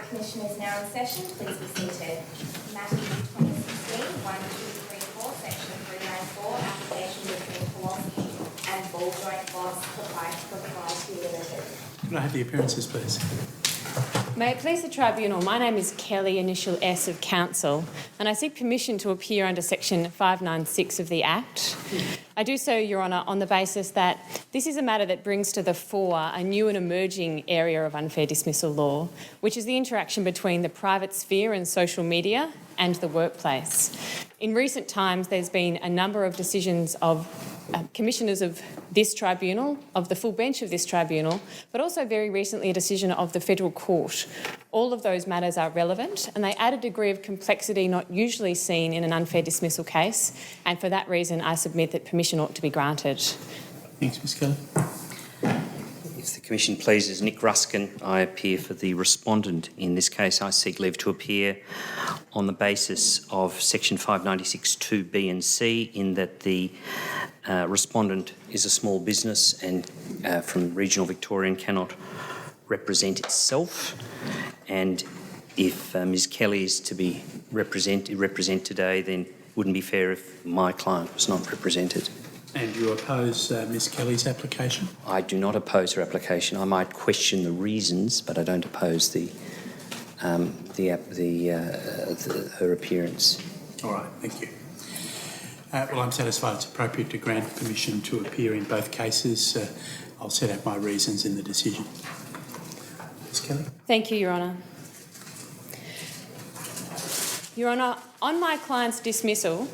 Commission is now in session. Please be seated. Matter 2016-1234, Section 394, application between Kowalski and Ball Joint Boss Proprietary Limited. Can I have the appearances, please? May it please the Tribunal, my name is Kelly, initial S of Counsel, and I seek permission to appear under Section 596 of the Act. I do so, Your Honour, on the basis that this is a matter that brings to the fore a new and emerging area of unfair dismissal law, which is the interaction between the private sphere and social media and the workplace. In recent times, there's been a number of decisions of commissioners of this tribunal, of the full bench of this tribunal, but also very recently a decision of the Federal Court. All of those matters are relevant and they add a degree of complexity not usually seen in an unfair dismissal case, and for that reason I submit that permission ought to be granted. Thanks, Ms Kelly. If the Commission pleases, Nick Ruskin, I appear for the respondent in this case. I seek leave to appear on the basis of Section 596 2B and C, in that the respondent is a small business and from regional Victoria and cannot represent itself. And if Ms Kelly is to be represent today, then it wouldn't be fair if my client was not represented. And you oppose Ms Kelly's application? I do not oppose her application. I might question the reasons, but I don't oppose her appearance. All right, thank you. Well, I'm satisfied it's appropriate to grant permission to appear in both cases. I'll set out my reasons in the decision. Ms Kelly? Thank you, Your Honour. Your Honour, on my client's dismissal,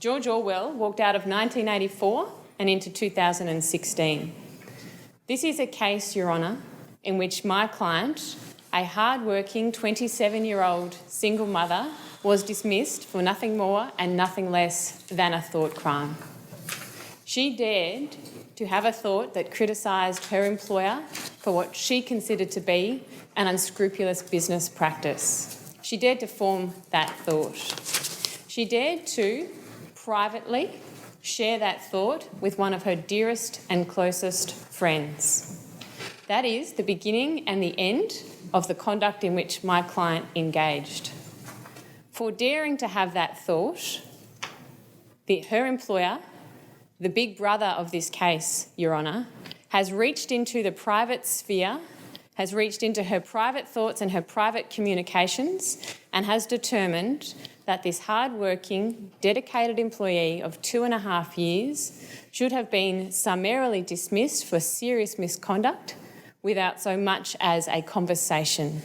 George Orwell walked out of 1984 and into 2016. This is a case, Your Honour, in which my client, a hard-working 27-year-old single mother, was dismissed for nothing more and nothing less than a thought crime. She dared to have a thought that criticised her employer for what she considered to be an unscrupulous business practice. She dared to form that thought. She dared to privately share that thought with one of her dearest and closest friends. That is the beginning and the end of the conduct in which my client engaged. For daring to have that thought, her employer, the big brother of this case, Your Honour, has reached into the private sphere, has reached into her private thoughts and her private communications, and has determined that this hard-working, dedicated employee of 2.5 years should have been summarily dismissed for serious misconduct without so much as a conversation,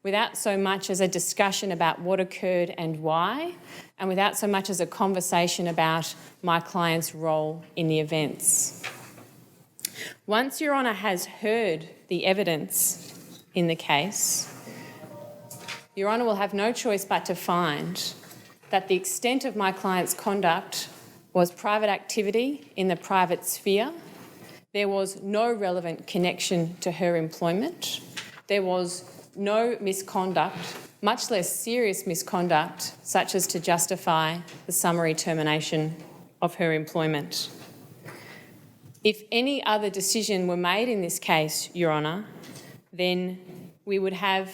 without so much as a discussion about what occurred and why, and without so much as a conversation about my client's role in the events. Once Your Honour has heard the evidence in the case, Your Honour will have no choice but to find that the extent of my client's conduct was private activity in the private sphere. There was no relevant connection to her employment. There was no misconduct, much less serious misconduct, such as to justify the summary termination of her employment. If any other decision were made in this case, Your Honour, then we would have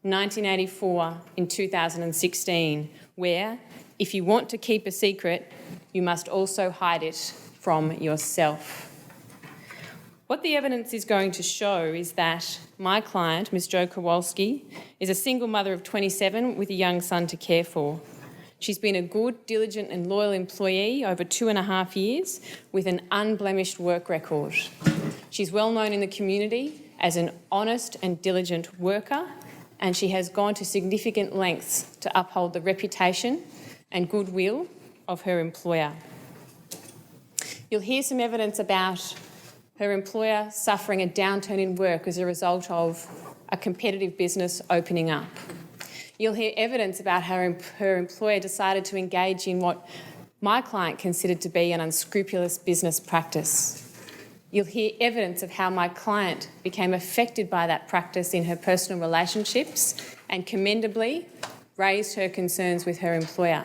1984 in 2016, where if you want to keep a secret, you must also hide it from yourself. What the evidence is going to show is that my client, Ms Jo Kowalski, is a single mother of 27 with a young son to care for. She's been a good, diligent and loyal employee over 2.5 years with an unblemished work record. She's well known in the community as an honest and diligent worker, and she has gone to significant lengths to uphold the reputation and goodwill of her employer. You'll hear some evidence about her employer suffering a downturn in work as a result of a competitive business opening up. You'll hear evidence about how her employer decided to engage in what my client considered to be an unscrupulous business practice. You'll hear evidence of how my client became affected by that practice in her personal relationships and commendably raised her concerns with her employer.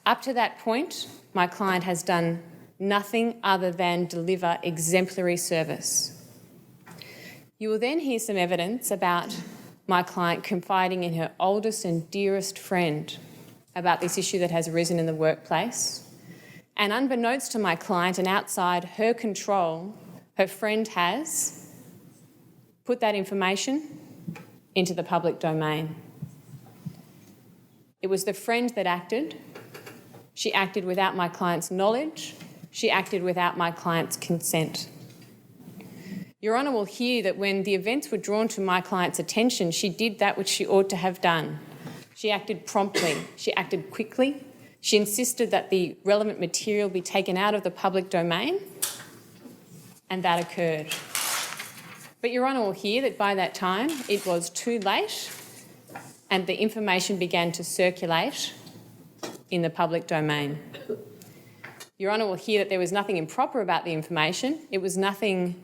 Up to that point, my client has done nothing other than deliver exemplary service. You will then hear some evidence about my client confiding in her oldest and dearest friend about this issue that has arisen in the workplace. And unbeknownst to my client and outside her control, her friend has put that information into the public domain. It was the friend that acted. She acted without my client's knowledge. She acted without my client's consent. Your Honour will hear that when the events were drawn to my client's attention, she did that which she ought to have done. She acted promptly. She acted quickly. She insisted that the relevant material be taken out of the public domain, and that occurred. But Your Honour will hear that by that time it was too late and the information began to circulate in the public domain. Your Honour will hear that there was nothing improper about the information. It was nothing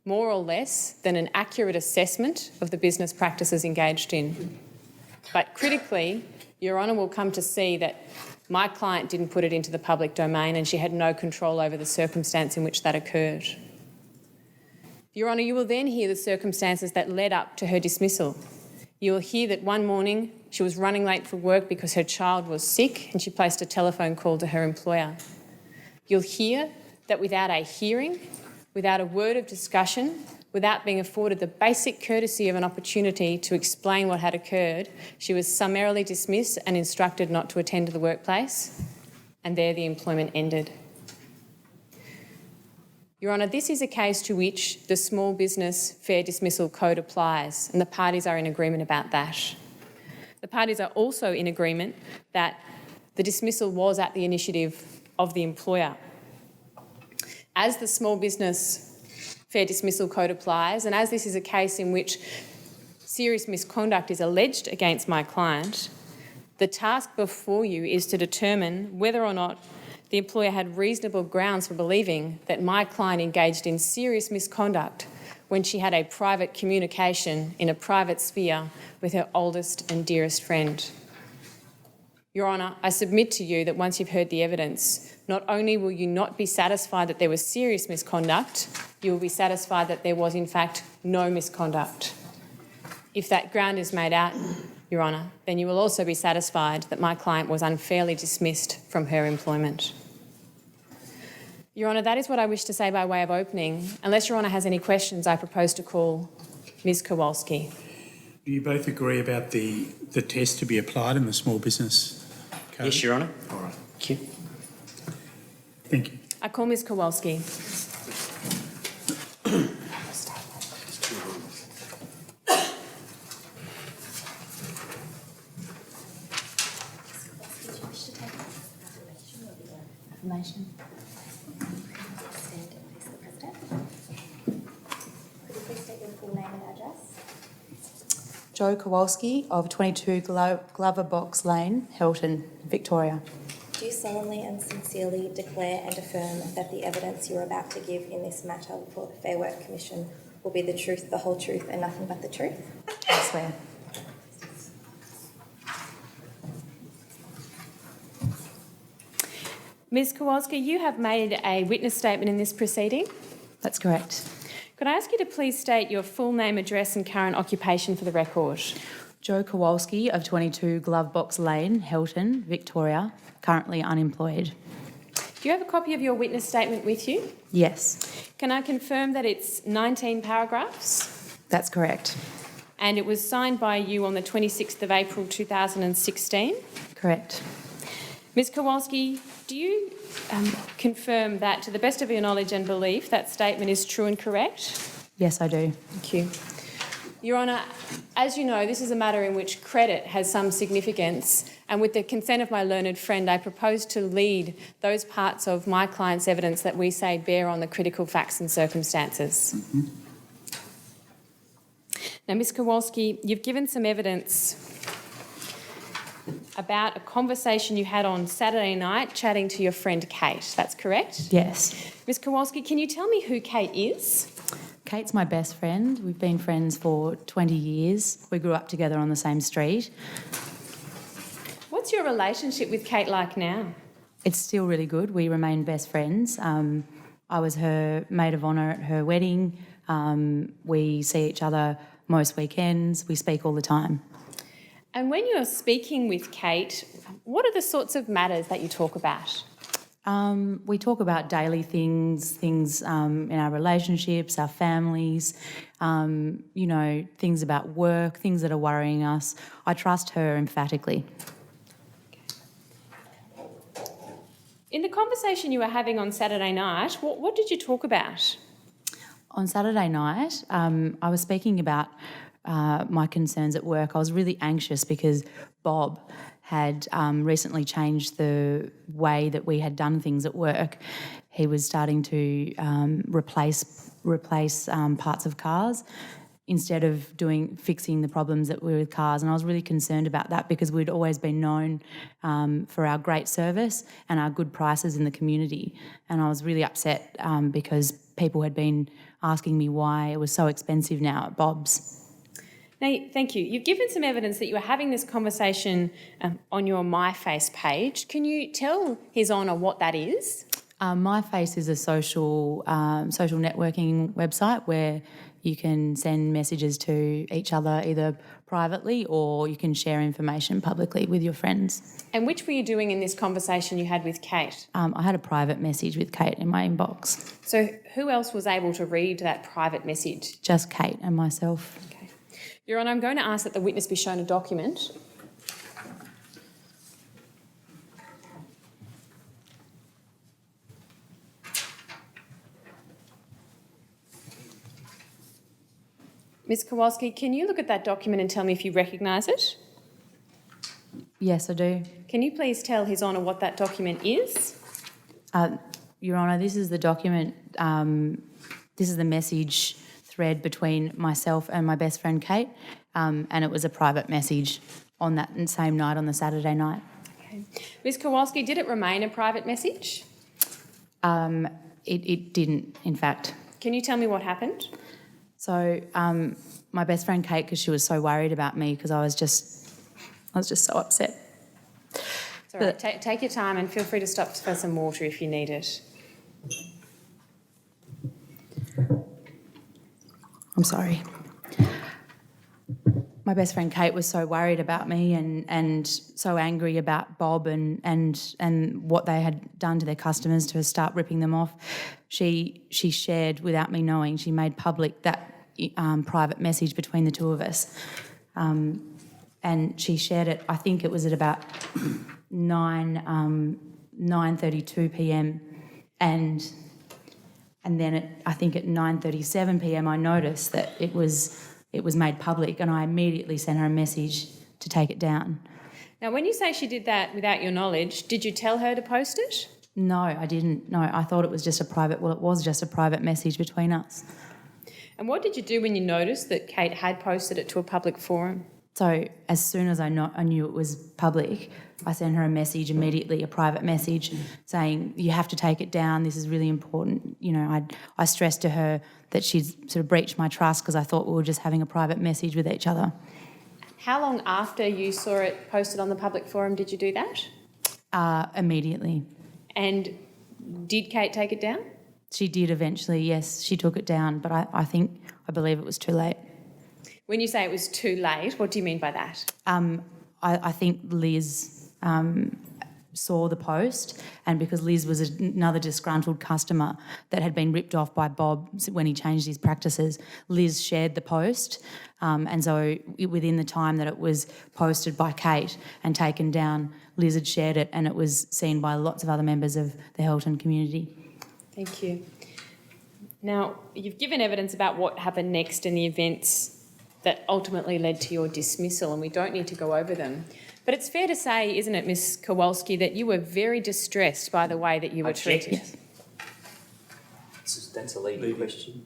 more or less than an accurate assessment of the business practices engaged in. But critically, Your Honour will come to see that my client didn't put it into the public domain and she had no control over the circumstance in which that occurred. Your Honour, you will then hear the circumstances that led up to her dismissal. You will hear that one morning she was running late for work because her child was sick and she placed a telephone call to her employer. You'll hear that without a hearing, without a word of discussion, without being afforded the basic courtesy of an opportunity to explain what had occurred, she was summarily dismissed and instructed not to attend to the workplace, and there the employment ended. Your Honour, this is a case to which the Small Business Fair Dismissal Code applies, and the parties are in agreement about that. The parties are also in agreement that the dismissal was at the initiative of the employer. As the Small Business Fair Dismissal Code applies, and as this is a case in which serious misconduct is alleged against my client, the task before you is to determine whether or not the employer had reasonable grounds for believing that my client engaged in serious misconduct when she had a private communication in a private sphere with her oldest and dearest friend. Your Honour, I submit to you that once you've heard the evidence, not only will you not be satisfied that there was serious misconduct, you will be satisfied that there was in fact no misconduct. If that ground is made out, Your Honour, then you will also be satisfied that my client was unfairly dismissed from her employment. Your Honour, that is what I wish to say by way of opening. Unless Your Honour has any questions, I propose to call Ms Kowalski. Do you both agree about the test to be applied in the Small Business Code? Yes, Your Honour. All right. Thank you. Thank you. I call Ms Kowalski. Affirmation. Stand and face the President. Could you please state your full name and address? Jo Kowalski of 22 Glover Box Lane, Hilton, Victoria. Do you solemnly and sincerely declare and affirm that the evidence you are about to give in this matter before the Fair Work Commission will be the truth, the whole truth and nothing but the truth? I swear. Ms Kowalski, you have made a witness statement in this proceeding. That's correct. Could I ask you to please state your full name, address and current occupation for the record? Jo Kowalski of 22 Glovebox Lane, Hilton, Victoria, currently unemployed. Do you have a copy of your witness statement with you? Yes, Can I confirm that it's 19 paragraphs that's correct. and it was signed by you on the 26th of April 2016? Correct. Ms Kowalski, do you confirm that, to the best of your knowledge and belief, that statement is true and correct? Yes, I do. Thank you. Your Honour, as you know, this is a matter in which credit has some significance, and with the consent of my learned friend, I propose to lead those parts of my client's evidence that we say bear on the critical facts and circumstances. Mm-hmm. Now, Ms Kowalski, you've given some evidence about a conversation you had on Saturday night chatting to your friend Kate. That's correct? Yes. Ms Kowalski, can you tell me who Kate is? Kate's my best friend. We've been friends for 20 years. We grew up together on the same street. What's your relationship with Kate like now? It's still really good. We remain best friends. I was her maid of honour at her wedding. We see each other most weekends. We speak all the time. And when you're speaking with Kate, what are the sorts of matters that you talk about? We talk about daily things in our relationships, our families, things about work, things that are worrying us. I trust her emphatically. In the conversation you were having on Saturday night, what did you talk about? On Saturday night, I was speaking about my concerns at work. I was really anxious because Bob had recently changed the way that we had done things at work. He was starting to replace parts of cars instead of fixing the problems that were with cars. And I was really concerned about that because we'd always been known for our great service and our good prices in the community. And I was really upset because people had been asking me why it was so expensive now at Bob's. Now, thank you. You've given some evidence that you were having this conversation on your MyFace page. Can you tell His Honour what that is? MyFace is a social networking website where you can send messages to each other either privately or you can share information publicly with your friends. And which were you doing in this conversation you had with Kate? I had a private message with Kate in my inbox. So who else was able to read that private message? Just Kate and myself. Okay. Your Honour, I'm going to ask that the witness be shown a document. Ms Kowalski, can you look at that document and tell me if you recognise it? Yes, I do. Can you please tell His Honour what that document is? Your Honour, this is the document, this is the message thread between myself and my best friend Kate, and it was a private message on that same night, on the Saturday night. Okay. Ms Kowalski, did it remain a private message? It didn't, in fact. Can you tell me what happened? So my best friend Kate, because she was so worried about me because I was just so upset. It's all right. Take your time and feel free to stop for some water if you need it. I'm sorry. My best friend Kate was so worried about me and so angry about Bob and what they had done to their customers to start ripping them off. She shared, without me knowing, she made public that private message between the two of us. And she shared it, I think it was at about 9:32 p.m. And then I think at 9:37 p.m. I noticed that it was made public, and I immediately sent her a message to take it down. Now, when you say she did that without your knowledge, did you tell her to post it? No, I didn't. No, I thought it was just it was just a private message between us. And what did you do when you noticed that Kate had posted it to a public forum? So as soon as I knew it was public, I sent her a message immediately, a private message, saying, you have to take it down, this is really important. You know, I stressed to her that she'd sort of breached my trust because I thought we were just having a private message with each other. How long after you saw it posted on the public forum did you do that? Immediately. And did Kate take it down? She did eventually, yes, she took it down, but I believe it was too late. When you say it was too late, what do you mean by that? I think Liz saw the post, and because Liz was another disgruntled customer that had been ripped off by Bob when he changed his practices, Liz shared the post, and so within the time that it was posted by Kate and taken down, Liz had shared it and it was seen by lots of other members of the Helton community. Thank you. Now, you've given evidence about what happened next in the events that ultimately led to your dismissal, and we don't need to go over them. But it's fair to say, isn't it, Ms Kowalski, that you were very distressed by the way that you were treated? Yes. That's a leading question.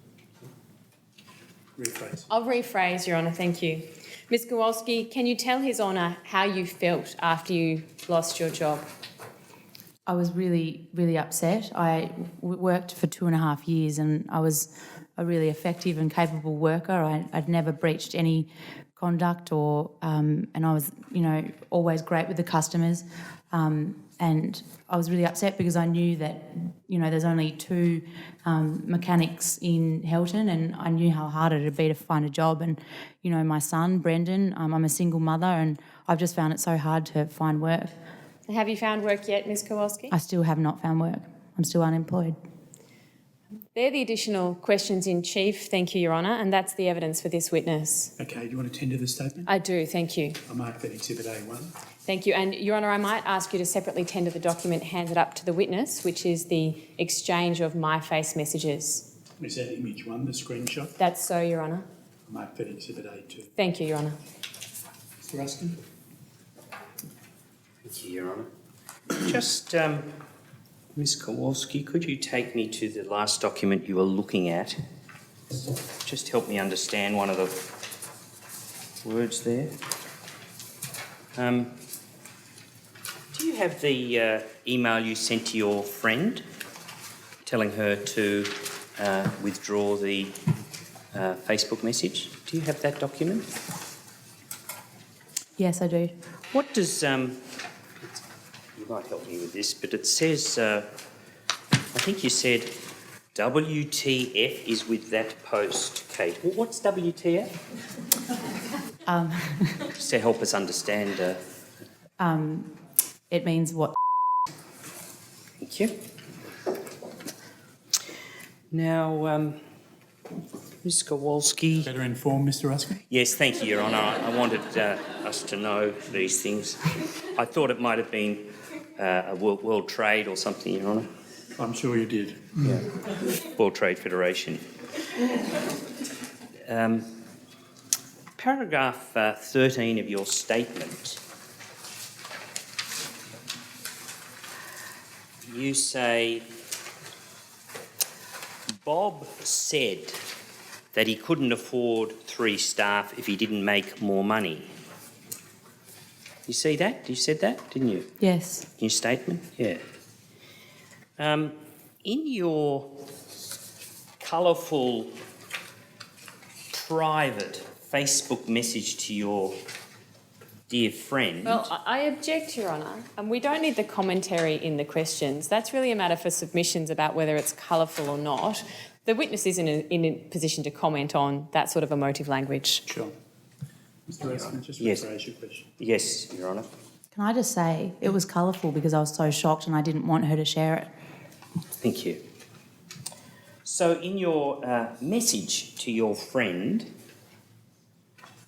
Rephrase. I'll rephrase, Your Honour, thank you. Ms Kowalski, can you tell His Honour how you felt after you lost your job? I was really, really upset. I worked for 2.5 years and I was a really effective and capable worker. I'd never breached any conduct and I was, always great with the customers. and I was really upset because I knew that, you know, there's only 2 mechanics in Helton, and I knew how hard it would be to find a job. And, you know, my son, Brendan, I'm a single mother, and I've just found it so hard to find work. Have you found work yet, Ms Kowalski? I still have not found work. I'm still unemployed. They're the additional questions in chief, thank you, Your Honour, and that's the evidence for this witness. Okay, do you want to tender the statement? I do, thank you. I mark that Exhibit A1. Thank you. And, Your Honour, I might ask you to separately tender the document handed up to the witness, which is the exchange of my face messages. Is that image 1, the screenshot? That's so, Your Honour. I mark that Exhibit A2. Thank you, Your Honour. Mr Ruskin? Thank you, Your Honour. Just, Ms Kowalski, could you take me to the last document you were looking at? Just help me understand one of the words there. Do you have the email you sent to your friend telling her to withdraw the Facebook message? Do you have that document? Yes, I do. What does, you might help me with this, but it says, I think you said WTF is with that post, Kate. What's WTF? Just to help us understand. It means what? Thank you. Now, Ms Kowalski. Better informed, Mr Ruskin? Yes, thank you, Your Honour. I wanted us to know these things. I thought it might have been a World Trade or something, Your Honour. I'm sure you did. Yeah. World Trade Federation. Paragraph 13 of your statement. You say, Bob said that he couldn't afford 3 staff if he didn't make more money. You see that? You said that, didn't you? Yes. In your statement? Yeah. In your colourful, private Facebook message to your dear friend... Well, I object, Your Honour. We don't need the commentary in the questions. That's really a matter for submissions about whether it's colourful or not. The witness isn't in a position to comment on that sort of emotive language. Sure. Mr Ruskin, just Yes. rephrase your question. Yes, Your Honour. Can I just say it was colourful because I was so shocked and I didn't want her to share it. Thank you. So in your message to your friend,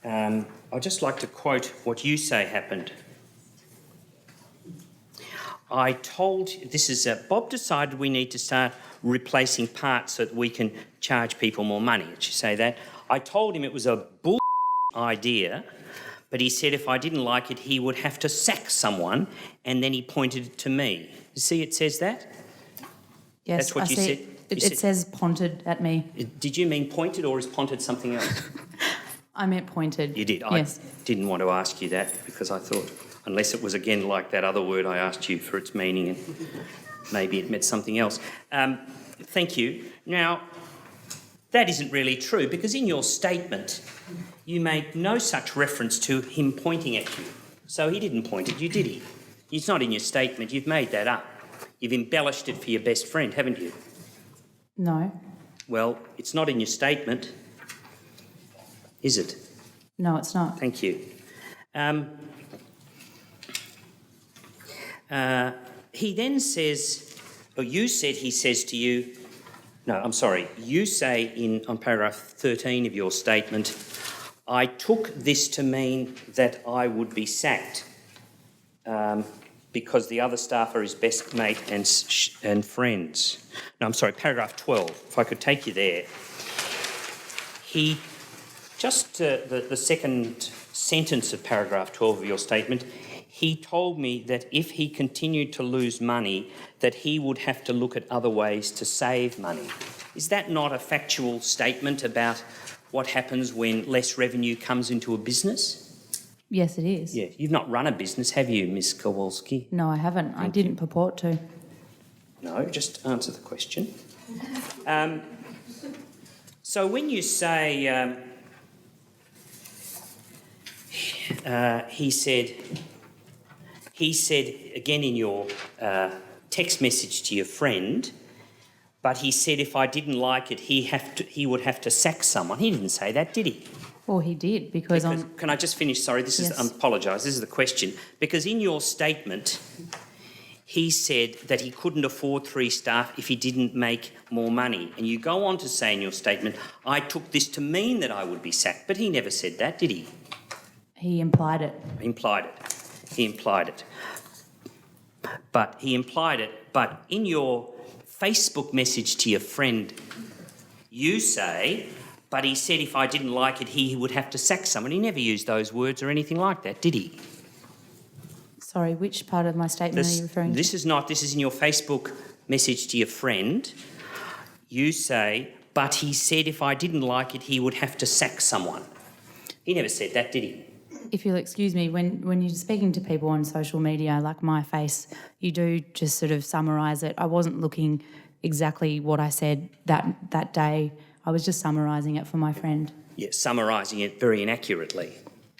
I'd just like to quote what you say happened. I told, this is, Bob decided we need to start replacing parts so that we can charge people more money. Did you say that? I told him it was a bull idea, but he said if I didn't like it, he would have to sack someone, and then he pointed it to me. You see it says that? Yes, That's what I you see. said? It says ponted at me. Did you mean pointed or is ponted something else? I meant pointed. You did? Yes. I didn't want to ask you that because I thought, unless it was again like that other word I asked you for its meaning and maybe it meant something else. Thank you. Now, that isn't really true because in your statement you made no such reference to him pointing at you. So he didn't point at you, did he? It's not in your statement. You've made that up. You've embellished it for your best friend, haven't you? No. Well, it's not in your statement, is it? No, it's not. Thank you. He then says, or you said he says to you, no, I'm sorry, you say on paragraph 13 of your statement, I took this to mean that I would be sacked because the other staff are his best mate and friends. No, I'm sorry, paragraph 12, if I could take you there. He, just the second sentence of paragraph 12 of your statement, he told me that if he continued to lose money, that he would have to look at other ways to save money. Is that not a factual statement about what happens when less revenue comes into a business? Yes, it is. Yeah, you've not run a business, have you, Ms Kowalski? No, I haven't. I didn't purport to. No, just answer the question. So when you say he said, again in your text message to your friend, but he said if I didn't like it, he would have to sack someone. He didn't say that, did he? Well, he did because Can I just finish? Sorry, this is, Yes. I apologise, this is the question. Because in your statement, he said that he couldn't afford 3 staff if he didn't make more money. And you go on to say in your statement, I took this to mean that I would be sacked. But he never said that, did he? he implied it. He implied it. But in your Facebook message to your friend, you say, but he said if I didn't like it, he would have to sack someone. He never used those words or anything like that, did he? Sorry, which part of my statement are you referring to? This is in your Facebook message to your friend. You say, but he said if I didn't like it, he would have to sack someone. He never said that, did he? If you'll excuse me, when you're speaking to people on social media, like my face, you do just sort of summarise it. I wasn't looking exactly what I said that day. I was just summarising it for my friend. Yeah, summarising it very inaccurately.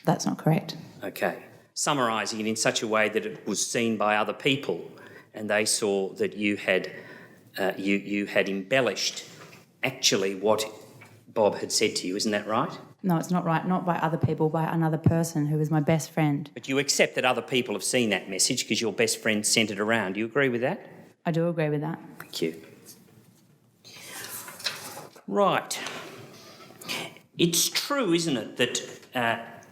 That's not correct. Okay. Summarising it in such a way that it was seen by other people and they saw that you had embellished actually what Bob had said to you. Isn't that right? No, it's not right. Not by other people, by another person who was my best friend. But you accept that other people have seen that message because your best friend sent it around. Do you agree with that? I do agree with that. Thank you. Right. It's true, isn't it, that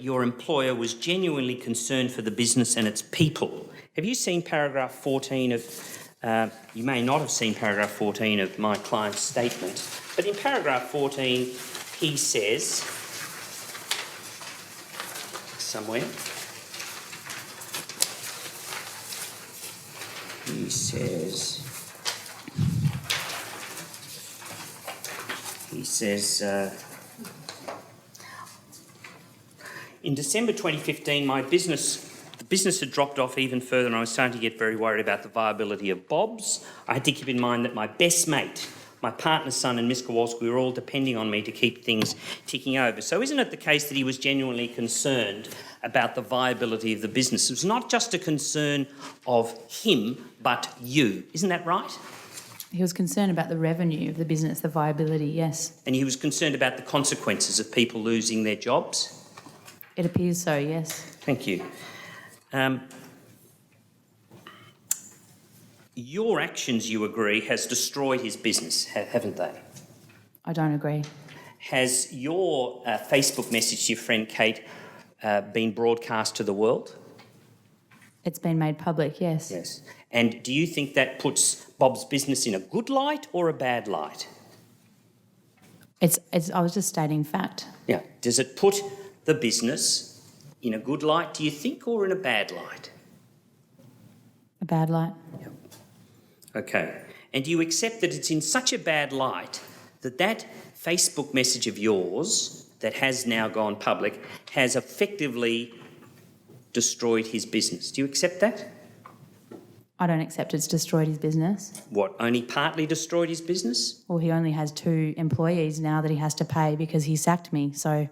your employer was genuinely concerned for the business and its people. Have you seen paragraph 14 of... you may not have seen paragraph 14 of my client's statement, but in paragraph 14 he says... somewhere... he says... in December 2015, the business had dropped off even further and I was starting to get very worried about the viability of Bob's. I had to keep in mind that my best mate, my partner's son and Miss Kowalski were all depending on me to keep things ticking over. So isn't it the case that he was genuinely concerned about the viability of the business? It was not just a concern of him, but you. Isn't that right? He was concerned about the revenue of the business, the viability, yes. And he was concerned about the consequences of people losing their jobs? It appears so, yes. Thank you. Your actions, you agree, has destroyed his business, haven't they? I don't agree. Has your Facebook message to your friend Kate been broadcast to the world? It's been made public, yes. Yes. And do you think that puts Bob's business in a good light or a bad light? I was just stating fact. Yeah. Does it put the business in a good light, do you think, or in a bad light? A bad light. Yeah. Okay. And do you accept that it's in such a bad light that Facebook message of yours that has now gone public has effectively destroyed his business? Do you accept that? I don't accept it's destroyed his business. What, only partly destroyed his business? Well, he only has 2 employees now that he has to pay because he sacked me, so...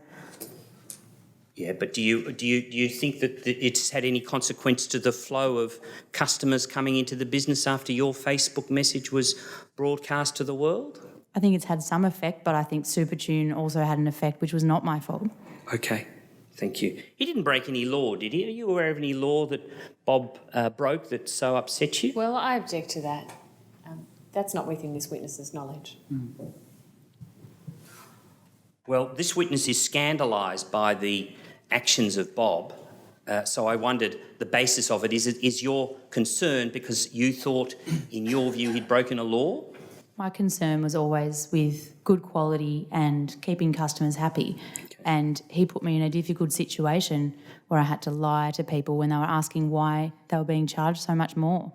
Yeah, but do you think that it's had any consequence to the flow of customers coming into the business after your Facebook message was broadcast to the world? I think it's had some effect, but I think Supertune also had an effect, which was not my fault. Okay, thank you. He didn't break any law, did he? Are you aware of any law that Bob broke that so upset you? Well, I object to that. That's not within this witness's knowledge. Well, this witness is scandalised by the actions of Bob, so I wondered the basis of it. Is your concern because you thought, in your view, he'd broken a law? My concern was always with good quality and keeping customers happy. Okay. And he put me in a difficult situation where I had to lie to people when they were asking why they were being charged so much more.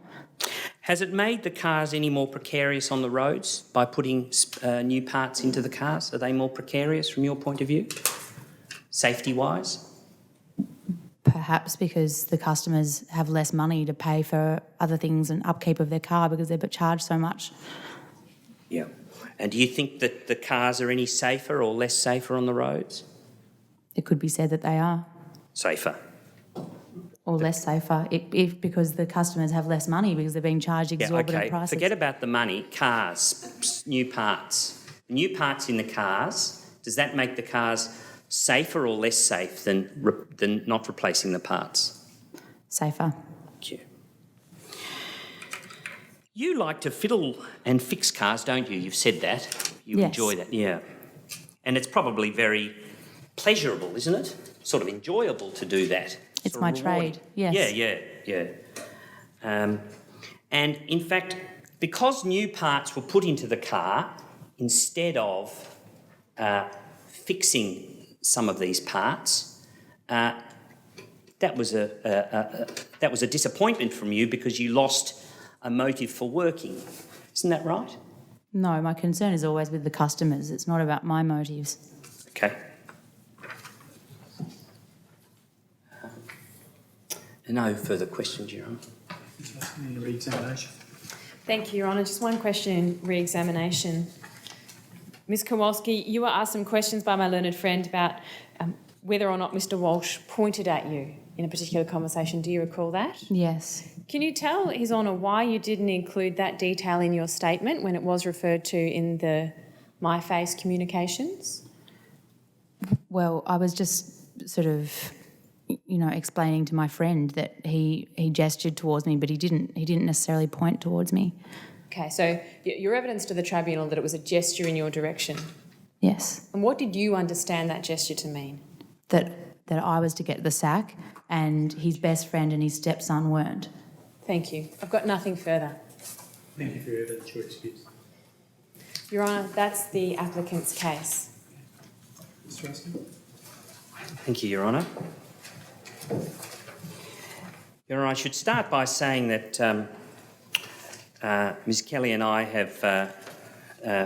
Has it made the cars any more precarious on the roads by putting new parts into the cars? Are they more precarious from your point of view, safety-wise? Perhaps because the customers have less money to pay for other things and upkeep of their car because they're charged so much. Yeah. And do you think that the cars are any safer or less safer on the roads? It could be said that they are. Safer. or less safer because the customers have less money because they're being charged exorbitant prices. Forget about the money. Cars, new parts. New parts in the cars, does that make the cars safer or less safe than not replacing the parts? Safer. Thank you. You like to fiddle and fix cars, don't you? You've said that. You Yes. enjoy that, yeah. And it's probably very pleasurable, isn't it? Sort of enjoyable to do that. It's Sort my of rewarding. trade, yes. Yeah. And in fact, because new parts were put into the car instead of fixing some of these parts, that was a disappointment from you because you lost a motive for working. Isn't that right? No, my concern is always with the customers. It's not about my motives. Okay. No further questions, Your Honour. Any re-examination? Thank you, Your Honour. Just one question in re-examination. Ms Kowalski, you were asked some questions by my learned friend about whether or not Mr Walsh pointed at you in a particular conversation. Do you recall that? Yes. Can you tell His Honour why you didn't include that detail in your statement when it was referred to in the MyFace communications? Well, I was just sort of, explaining to my friend that he gestured towards me, but he didn't necessarily point towards me. Okay, so your evidence to the tribunal that it was a gesture in your direction. Yes. And what did you understand that gesture to mean? That I was to get the sack and his best friend and his stepson weren't. Thank you. I've got nothing further. Thank you for your evidence. Your excuse. Your Honour, that's the applicant's case. Mr Ruskin? Thank you, Your Honour. Your Honour, I should start by saying that Ms Kelly and I have,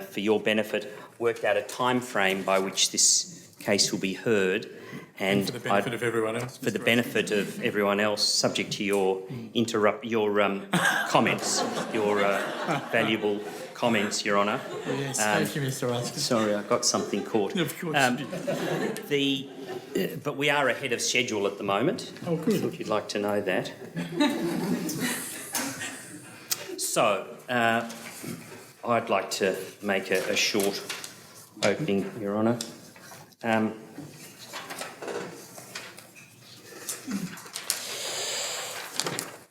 for your benefit, worked out a time frame by which this case will be heard. And for the benefit of everyone else. For the benefit of everyone else, subject to your comments, your valuable comments, Your Honour. Yes, thank you, Mr Ruskin. Sorry, I got something caught. Of course you did. But we are ahead of schedule at the moment. Oh, good. If you'd like to know that. So, I'd like to make a short opening, Your Honour.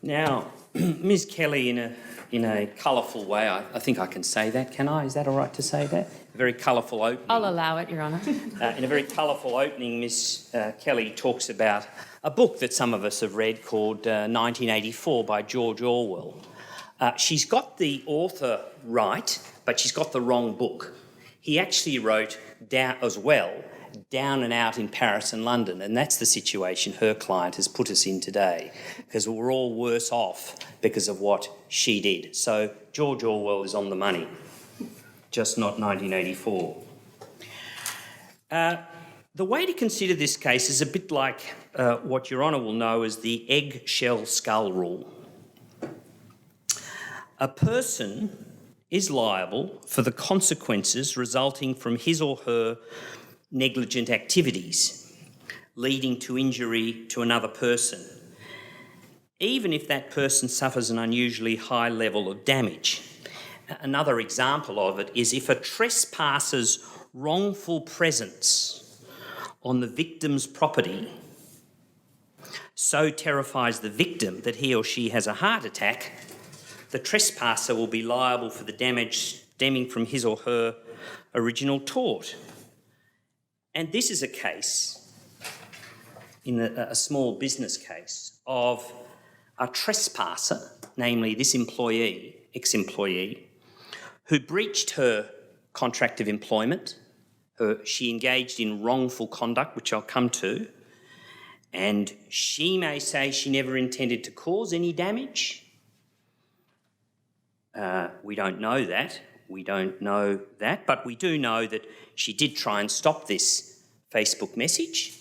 Now, Ms Kelly, in a colourful way, I think I can say that, can I? Is that all right to say that? A very colourful opening. I'll allow it, Your Honour. In a very colourful opening, Ms Kelly talks about a book that some of us have read called 1984 by George Orwell. She's got the author right, but she's got the wrong book. He actually wrote Down and Out in Paris and London, and that's the situation her client has put us in today, because we're all worse off because of what she did. So George Orwell is on the money, just not 1984. The way to consider this case is a bit like what Your Honour will know as the eggshell skull rule. A person is liable for the consequences resulting from his or her negligent activities leading to injury to another person, even if that person suffers an unusually high level of damage. Another example of it is if a trespasser's wrongful presence on the victim's property so terrifies the victim that he or she has a heart attack, the trespasser will be liable for the damage stemming from his or her original tort. And this is a case, in a small business case, of a trespasser, namely this employee, ex-employee, who breached her contract of employment. She engaged in wrongful conduct, which I'll come to, and she may say she never intended to cause any damage. We don't know that. But we do know that she did try and stop this Facebook message.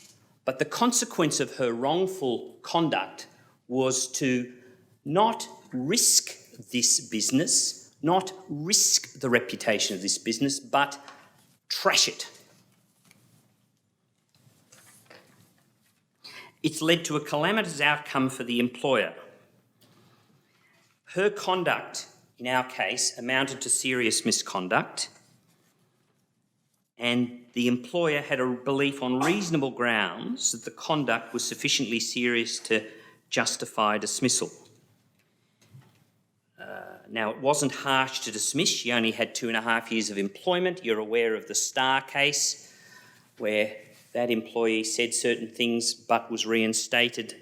But the consequence of her wrongful conduct was to not risk this business, not risk the reputation of this business, but trash it. It's led to a calamitous outcome for the employer. Her conduct, in our case, amounted to serious misconduct, and the employer had a belief on reasonable grounds that the conduct was sufficiently serious to justify dismissal. Now, it wasn't harsh to dismiss. She only had 2.5 years of employment. You're aware of the Star case, where that employee said certain things but was reinstated.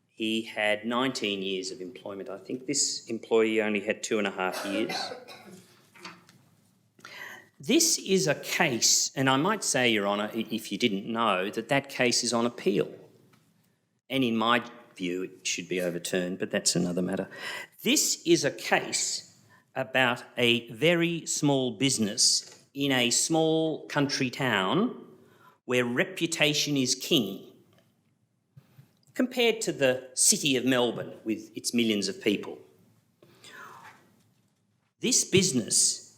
He had 19 years of employment. I think this employee only had 2.5 years. This is a case, and I might say, Your Honour, if you didn't know, that case is on appeal. And in my view, it should be overturned, but that's another matter. This is a case about a very small business in a small country town where reputation is king, compared to the city of Melbourne with its millions of people. This business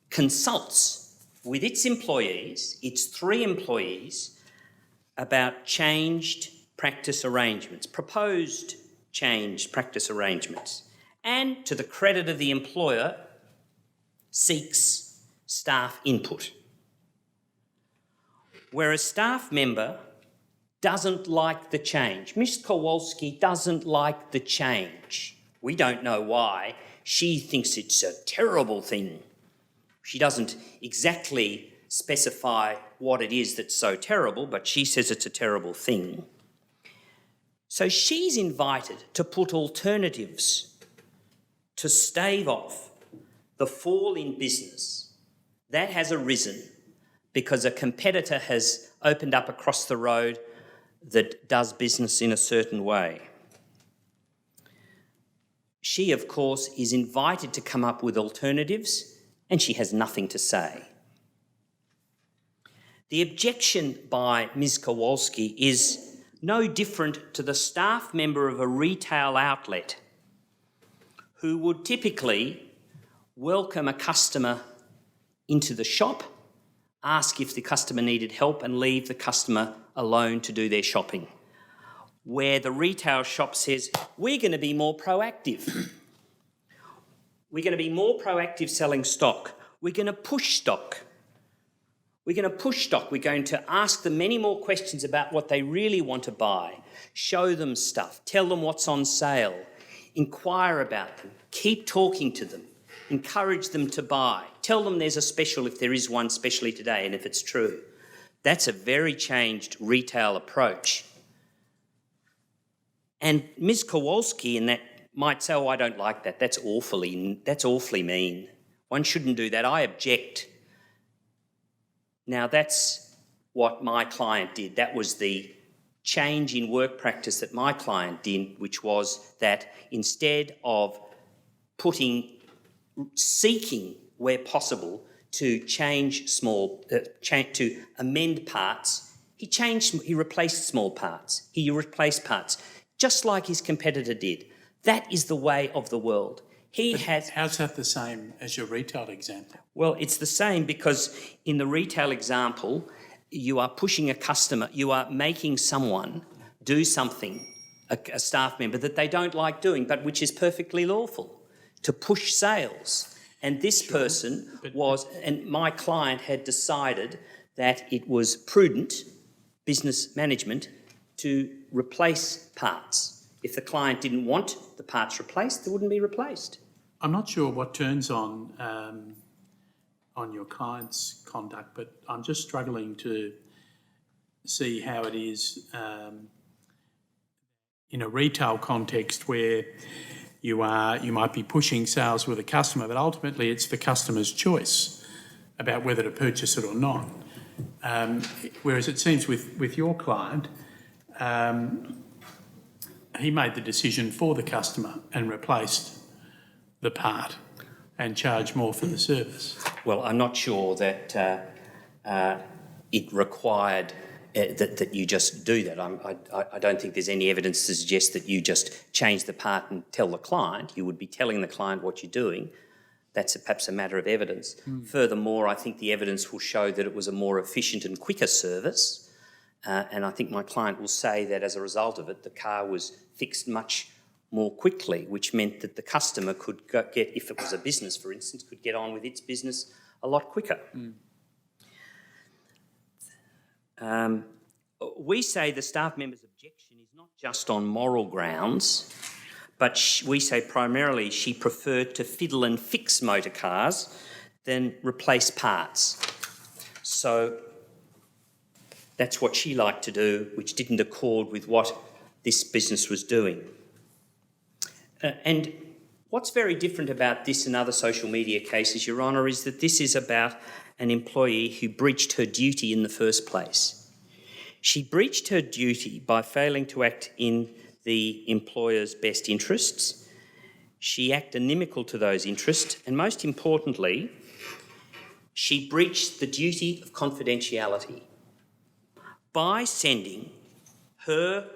consults with its employees, its 3 employees, about changed practice arrangements, proposed changed practice arrangements, and to the credit of the employer, seeks staff input. Where a staff member doesn't like the change. Ms. Kowalski doesn't like the change. We don't know why. She thinks it's a terrible thing. She doesn't exactly specify what it is that's so terrible, but she says it's a terrible thing. So she's invited to put alternatives to stave off the fall in business that has arisen because a competitor has opened up across the road that does business in a certain way. She, of course, is invited to come up with alternatives, and she has nothing to say. The objection by Ms. Kowalski is no different to the staff member of a retail outlet who would typically welcome a customer into the shop, ask if the customer needed help and leave the customer alone to do their shopping. Where the retail shop says, we're going to be more proactive. We're going to be more proactive selling stock. We're going to push stock. We're going to push stock. We're going to ask them many more questions about what they really want to buy, show them stuff, tell them what's on sale, inquire about them, keep talking to them, encourage them to buy, tell them there's a special if there is one, especially today, and if it's true. That's a very changed retail approach. And Ms. Kowalski in that might say, oh, I don't like that. That's awfully mean. One shouldn't do that. I object. Now, that's what my client did. That was the change in work practice that my client did, which was that instead of seeking where possible to to amend parts, he replaced small parts. He replaced parts, just like his competitor did. That is the way of the world. How's that the same as your retail example? Well, it's the same because in the retail example, you are pushing a customer, you are making someone do something, a staff member, that they don't like doing, but which is perfectly lawful, to push sales. And this person and my client had decided that it was prudent business management to replace parts. If the client didn't want the parts replaced, they wouldn't be replaced. I'm not sure what turns on your client's conduct, but I'm just struggling to see how it is in a retail context where you might be pushing sales with a customer, but ultimately it's the customer's choice about whether to purchase it or not. Whereas it seems with your client, he made the decision for the customer and replaced the part and charged more for the service. Well, I'm not sure that it required that you just do that. I don't think there's any evidence to suggest that you just change the part and tell the client. You would be telling the client what you're doing. That's perhaps a matter of evidence. Furthermore, I think the evidence will show that it was a more efficient and quicker service and I think my client will say that as a result of it, the car was fixed much more quickly, which meant that the customer could get, if it was a business, for instance, could get on with its business a lot quicker. We say the staff member's objection is not just on moral grounds, but we say primarily she preferred to fiddle and fix motor cars than replace parts. So that's what she liked to do, which didn't accord with what this business was doing. And what's very different about this and other social media cases, Your Honour, is that this is about an employee who breached her duty in the first place. She breached her duty by failing to act in the employer's best interests. She acted inimical to those interests, and most importantly, she breached the duty of confidentiality by sending her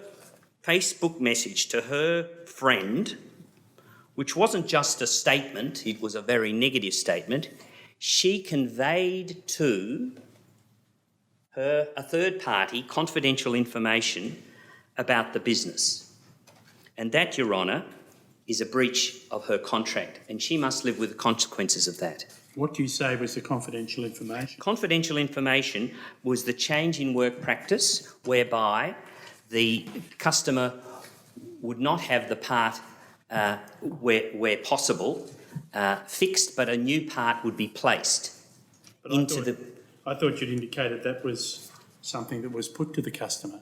Facebook message to her friend, which wasn't just a statement, it was a very negative statement. She conveyed to her, a third party, confidential information about the business. And that, Your Honour, is a breach of her contract, and she must live with the consequences of that. What do you say was the confidential information? Confidential information was the change in work practice whereby the customer would not have the part where possible fixed, but a new part would be placed into the... I thought you'd indicated that was something that was put to the customer.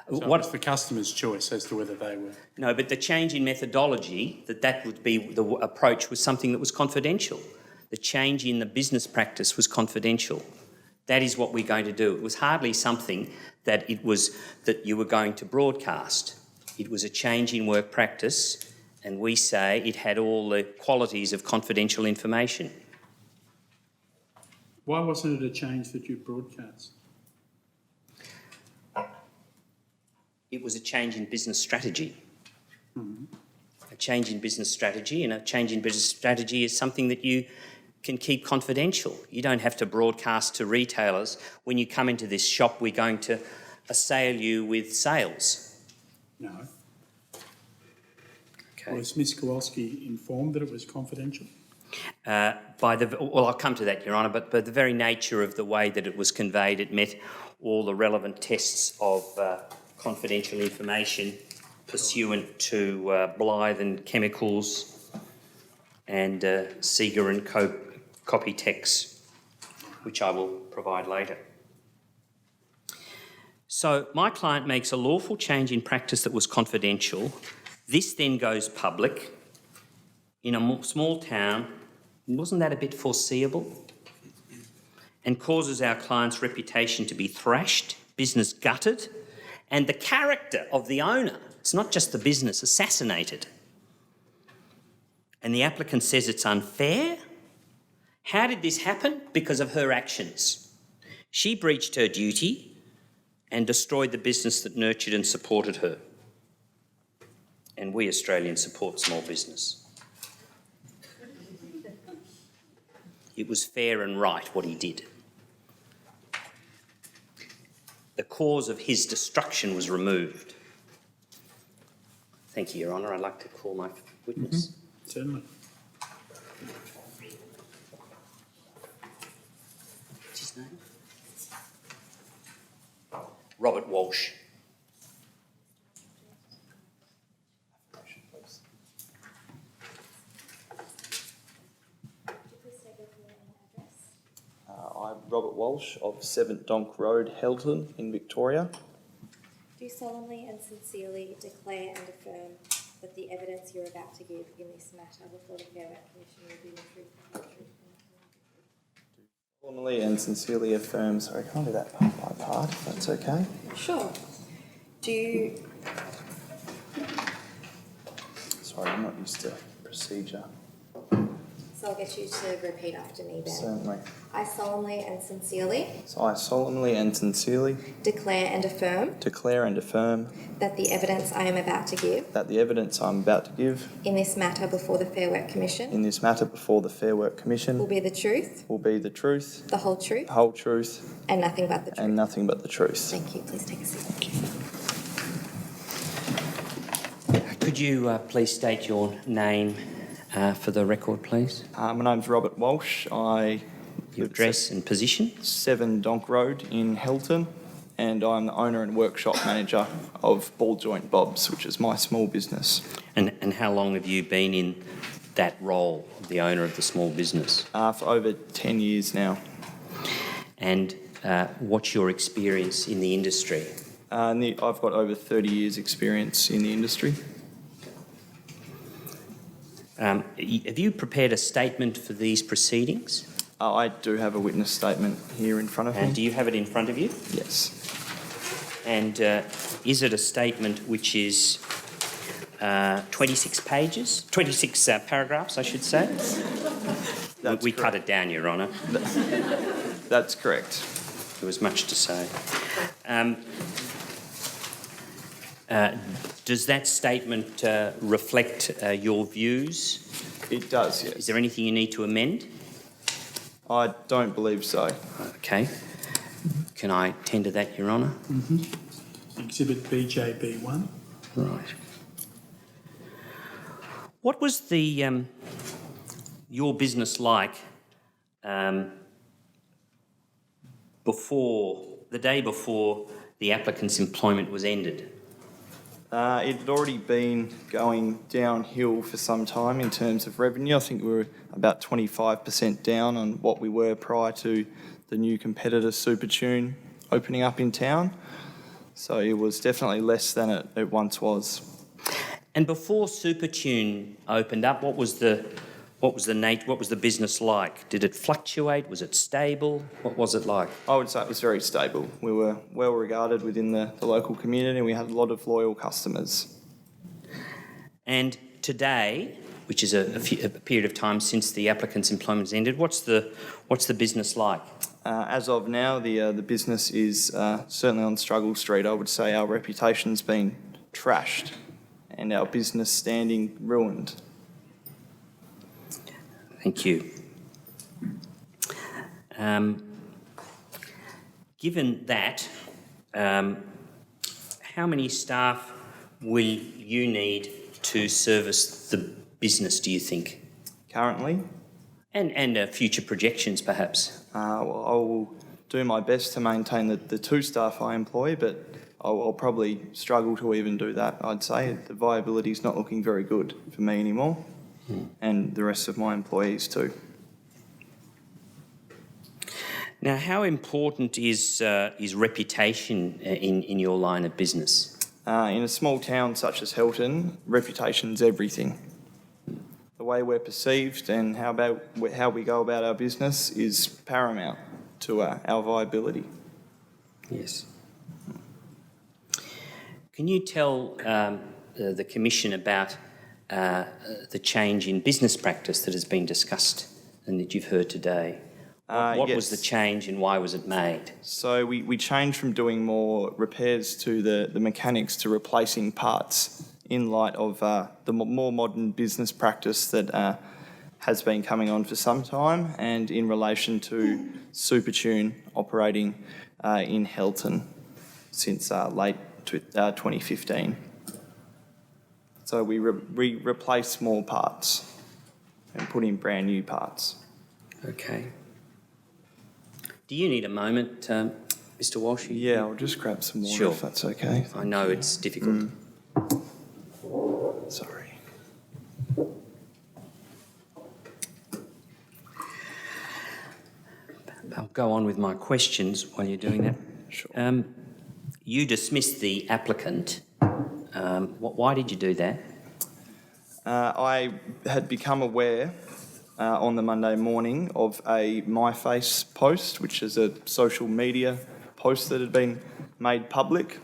So it was the customer's choice as to whether they were... No, but the change in methodology, that would be the approach, was something that was confidential. The change in the business practice was confidential. That is what we're going to do. It was hardly something that you were going to broadcast. It was a change in work practice, and we say it had all the qualities of confidential information. Why wasn't it a change that you broadcast? It was a change in business strategy. A change in business strategy, and a change in business strategy is something that you can keep confidential. You don't have to broadcast to retailers, when you come into this shop, we're going to assail you with sales. No. Okay. Was Ms Kowalski informed that it was confidential? Well, I'll come to that, Your Honour, but by the very nature of the way that it was conveyed, it met all the relevant tests of confidential information pursuant to Blythe and Chemicals and Seeger and Copytex, which I will provide later. So my client makes a lawful change in practice that was confidential. This then goes public in a small town. Wasn't that a bit foreseeable? And causes our client's reputation to be thrashed, business gutted, and the character of the owner, it's not just the business, assassinated. And the applicant says it's unfair. How did this happen? Because of her actions. She breached her duty and destroyed the business that nurtured and supported her. And we Australians support small business. It was fair and right what he did. The cause of his destruction was removed. Thank you, Your Honour. I'd like to call my witness. Certainly. What's his name? Robert Walsh. I'm Robert Walsh of 7 Donk Road, Helton in Victoria. Do solemnly and sincerely declare and affirm that the evidence you're about to give in this matter before the Fair Work Commission will be the truth, the whole truth, and nothing but the truth? Solemnly and sincerely affirm, sorry, can I do that part by part, if that's okay? Sure. Do you... Sorry, I'm not used to procedure. So I'll get you to repeat after me then. Certainly. I solemnly and sincerely So I solemnly and sincerely declare and affirm that the evidence I am about to give in this matter before the Fair Work Commission will be the truth, the whole truth, and nothing but the truth. and nothing but the truth. Thank you. Please take a seat. Could you please state your name for the record, please? My name's Robert Walsh. I Your live address and position? at 7 Donk Road in Helton, and I'm the owner and workshop manager of Ball Joint Bob's, which is my small business. And how long have you been in that role, the owner of the small business? For over 10 years now. And what's your experience in the industry? I've got over 30 years experience in the industry. Have you prepared a statement for these proceedings? I do have a witness statement here in front of me. And do you have it in front of you? Yes. And is it a statement which is 26 pages? 26 paragraphs, I should say? We cut it down, Your Honour. That's correct. There was much to say. Does that statement reflect your views? It does, yes. Is there anything you need to amend? I don't believe so. Okay. Can I tender that, Your Honour? Exhibit BJB1. Right. What was the your business like before the day before the applicant's employment was ended? It had already been going downhill for some time in terms of revenue. I think we were about 25% down on what we were prior to the new competitor Supertune opening up in town. So it was definitely less than it once was. And before Supertune opened up, what was the business like? Did it fluctuate? Was it stable? What was it like? I would say it was very stable. We were well regarded within the local community, and we had a lot of loyal customers. And today, which is a period of time since the applicant's employment has ended, what's the business like? As of now, the business is certainly on struggle street. I would say our reputation's been trashed and our business standing ruined. Thank you. Given that, how many staff will you need to service the business, do you think? Currently, And future projections, perhaps? I will do my best to maintain the 2 staff I employ, but I'll probably struggle to even do that, I'd say. The viability is not looking very good for me anymore, and the rest of my employees too. Now, how important is reputation in your line of business? In a small town such as Helton, reputation's everything. The way we're perceived and how we go about our business is paramount to our viability. Yes. Can you tell the Commission about the change in business practice that has been discussed and that you've heard today? What yes. was the change and why was it made? So we changed from doing more repairs to the mechanics to replacing parts in light of the more modern business practice that has been coming on for some time, and in relation to Supertune operating in Helton since late 2015. So we replace more parts and put in brand new parts. Okay. Do you need a moment, Mr. Walsh? Yeah, I'll just grab some water Sure. if that's okay. I know it's difficult. Sorry. I'll go on with my questions while you're doing that. Sure. You dismissed the applicant. Why did you do that? I had become aware on the Monday morning of a MyFace post, which is a social media post that had been made public,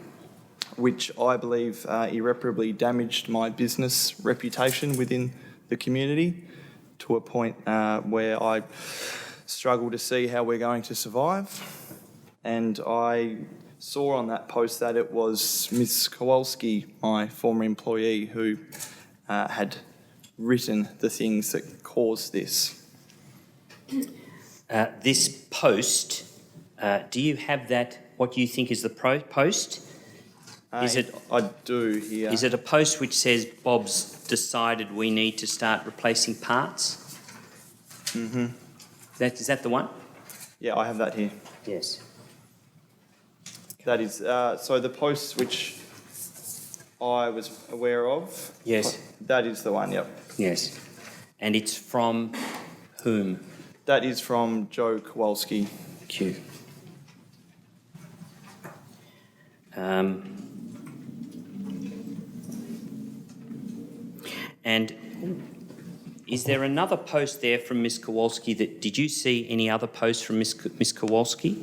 which I believe irreparably damaged my business reputation within the community. to a point where I struggle to see how we're going to survive. And I saw on that post that it was Ms. Kowalski, my former employee, who had written the things that caused this. This post, do you have that, what you think is the post? Is it? I do here. Is it a post which says Bob's decided we need to start replacing parts? Mm-hmm. Is that the one? Yeah, I have that here. Yes. That is, so the post which I was aware of. Yes. That is the one, yep. Yes. And it's from whom? That is from Joe Kowalski. Q. And is there another post there from Ms. Kowalski did you see any other posts from Ms. Kowalski?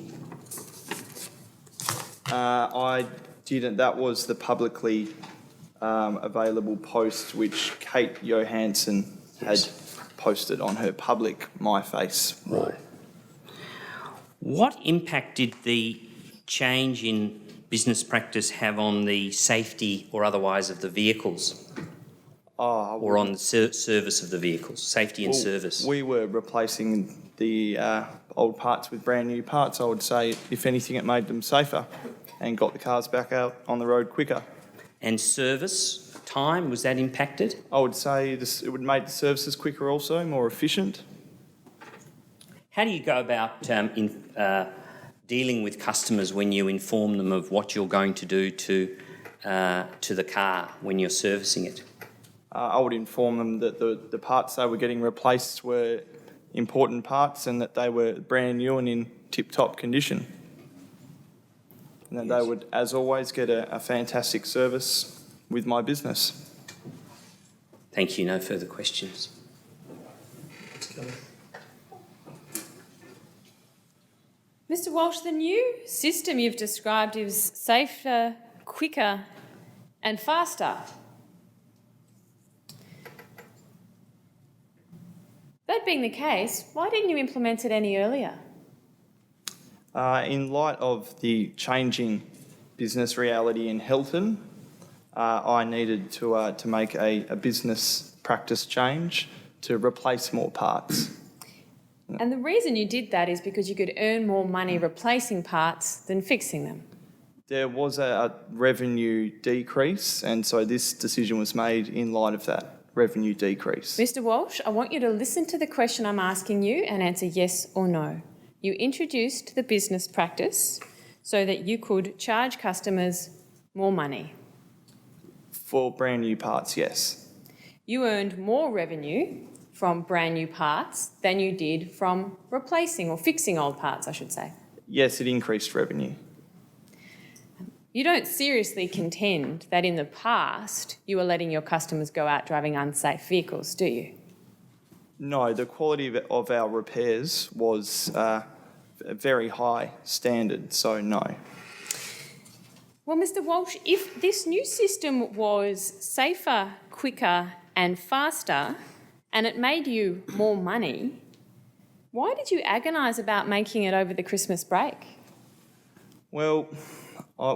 I didn't. That was the publicly available post which Kate Johansson had posted on her public MyFace wall. Right. What impact did the change in business practice have on the safety or otherwise of the vehicles? Or on the service of the vehicles, safety and service? We were replacing the old parts with brand new parts. I would say, if anything, it made them safer and got the cars back out on the road quicker. And service time, was that impacted? I would say it would make the services quicker also, more efficient. How do you go about dealing with customers when you inform them of what you're going to do to the car when you're servicing it? I would inform them that the parts they were getting replaced were important parts and that they were brand new and in tip-top condition. And that they would, as always, get a fantastic service with my business. Thank you. No further questions. Mr. Walsh, the new system you've described is safer, quicker and faster. That being the case, why didn't you implement it any earlier? In light of the changing business reality in Hilton, I needed to make a business practice change to replace more parts. And the reason you did that is because you could earn more money replacing parts than fixing them. There was a revenue decrease, and so this decision was made in light of that revenue decrease. Mr. Walsh, I want you to listen to the question I'm asking you and answer yes or no. You introduced the business practice so that you could charge customers more money. For brand new parts, yes. You earned more revenue from brand new parts than you did from replacing or fixing old parts, I should say. Yes, it increased revenue. You don't seriously contend that in the past you were letting your customers go out driving unsafe vehicles, do you? No, the quality of our repairs was a very high standard, so no. Well, Mr. Walsh, if this new system was safer, quicker and faster and it made you more money, why did you agonise about making it over the Christmas break? Well,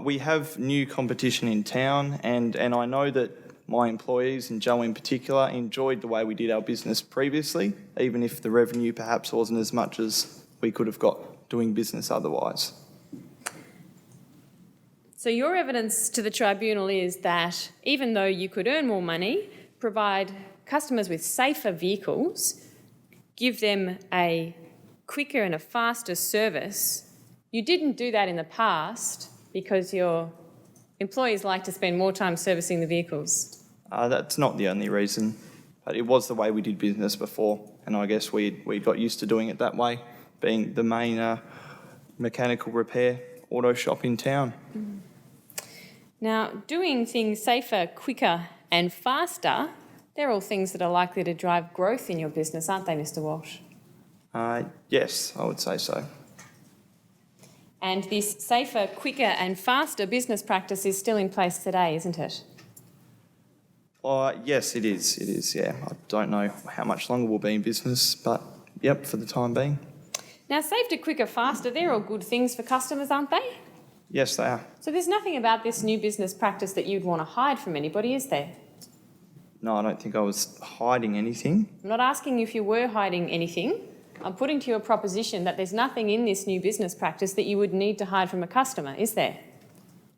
we have new competition in town, and I know that my employees, and Joe in particular, enjoyed the way we did our business previously, even if the revenue perhaps wasn't as much as we could have got doing business otherwise. So your evidence to the tribunal is that even though you could earn more money, provide customers with safer vehicles, give them a quicker and a faster service, you didn't do that in the past because your employees like to spend more time servicing the vehicles. That's not the only reason, but it was the way we did business before, and I guess we got used to doing it that way, being the main mechanical repair auto shop in town. Now, doing things safer, quicker and faster, they're all things that are likely to drive growth in your business, aren't they, Mr. Walsh? Yes, I would say so. And this safer, quicker and faster business practice is still in place today, isn't it? Yes, it is. It is, yeah. I don't know how much longer we'll be in business, but yep, for the time being. Now, safer, quicker, faster, they're all good things for customers, aren't they? Yes, they are. So there's nothing about this new business practice that you'd want to hide from anybody, is there? No, I don't think I was hiding anything. I'm not asking you if you were hiding anything. I'm putting to you a proposition that there's nothing in this new business practice that you would need to hide from a customer, is there?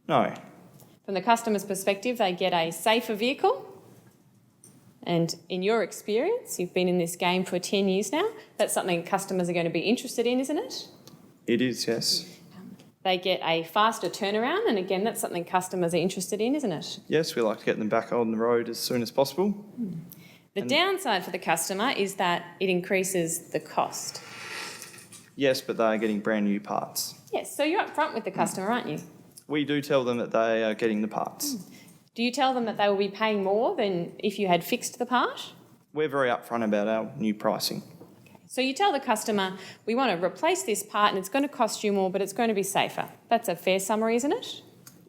No. From the customer's perspective, they get a safer vehicle. And in your experience, you've been in this game for 10 years now, that's something customers are going to be interested in, isn't it? It is, yes. They get a faster turnaround, and again, that's something customers are interested in, isn't it? Yes, we like to get them back on the road as soon as possible. The downside for the customer is that it increases the cost. Yes, but they are getting brand new parts. Yes, so you're upfront with the customer, aren't you? We do tell them that they are getting the parts. Do you tell them that they will be paying more than if you had fixed the part? We're very upfront about our new pricing. So you tell the customer, we want to replace this part and it's going to cost you more, but it's going to be safer. That's a fair summary, isn't it?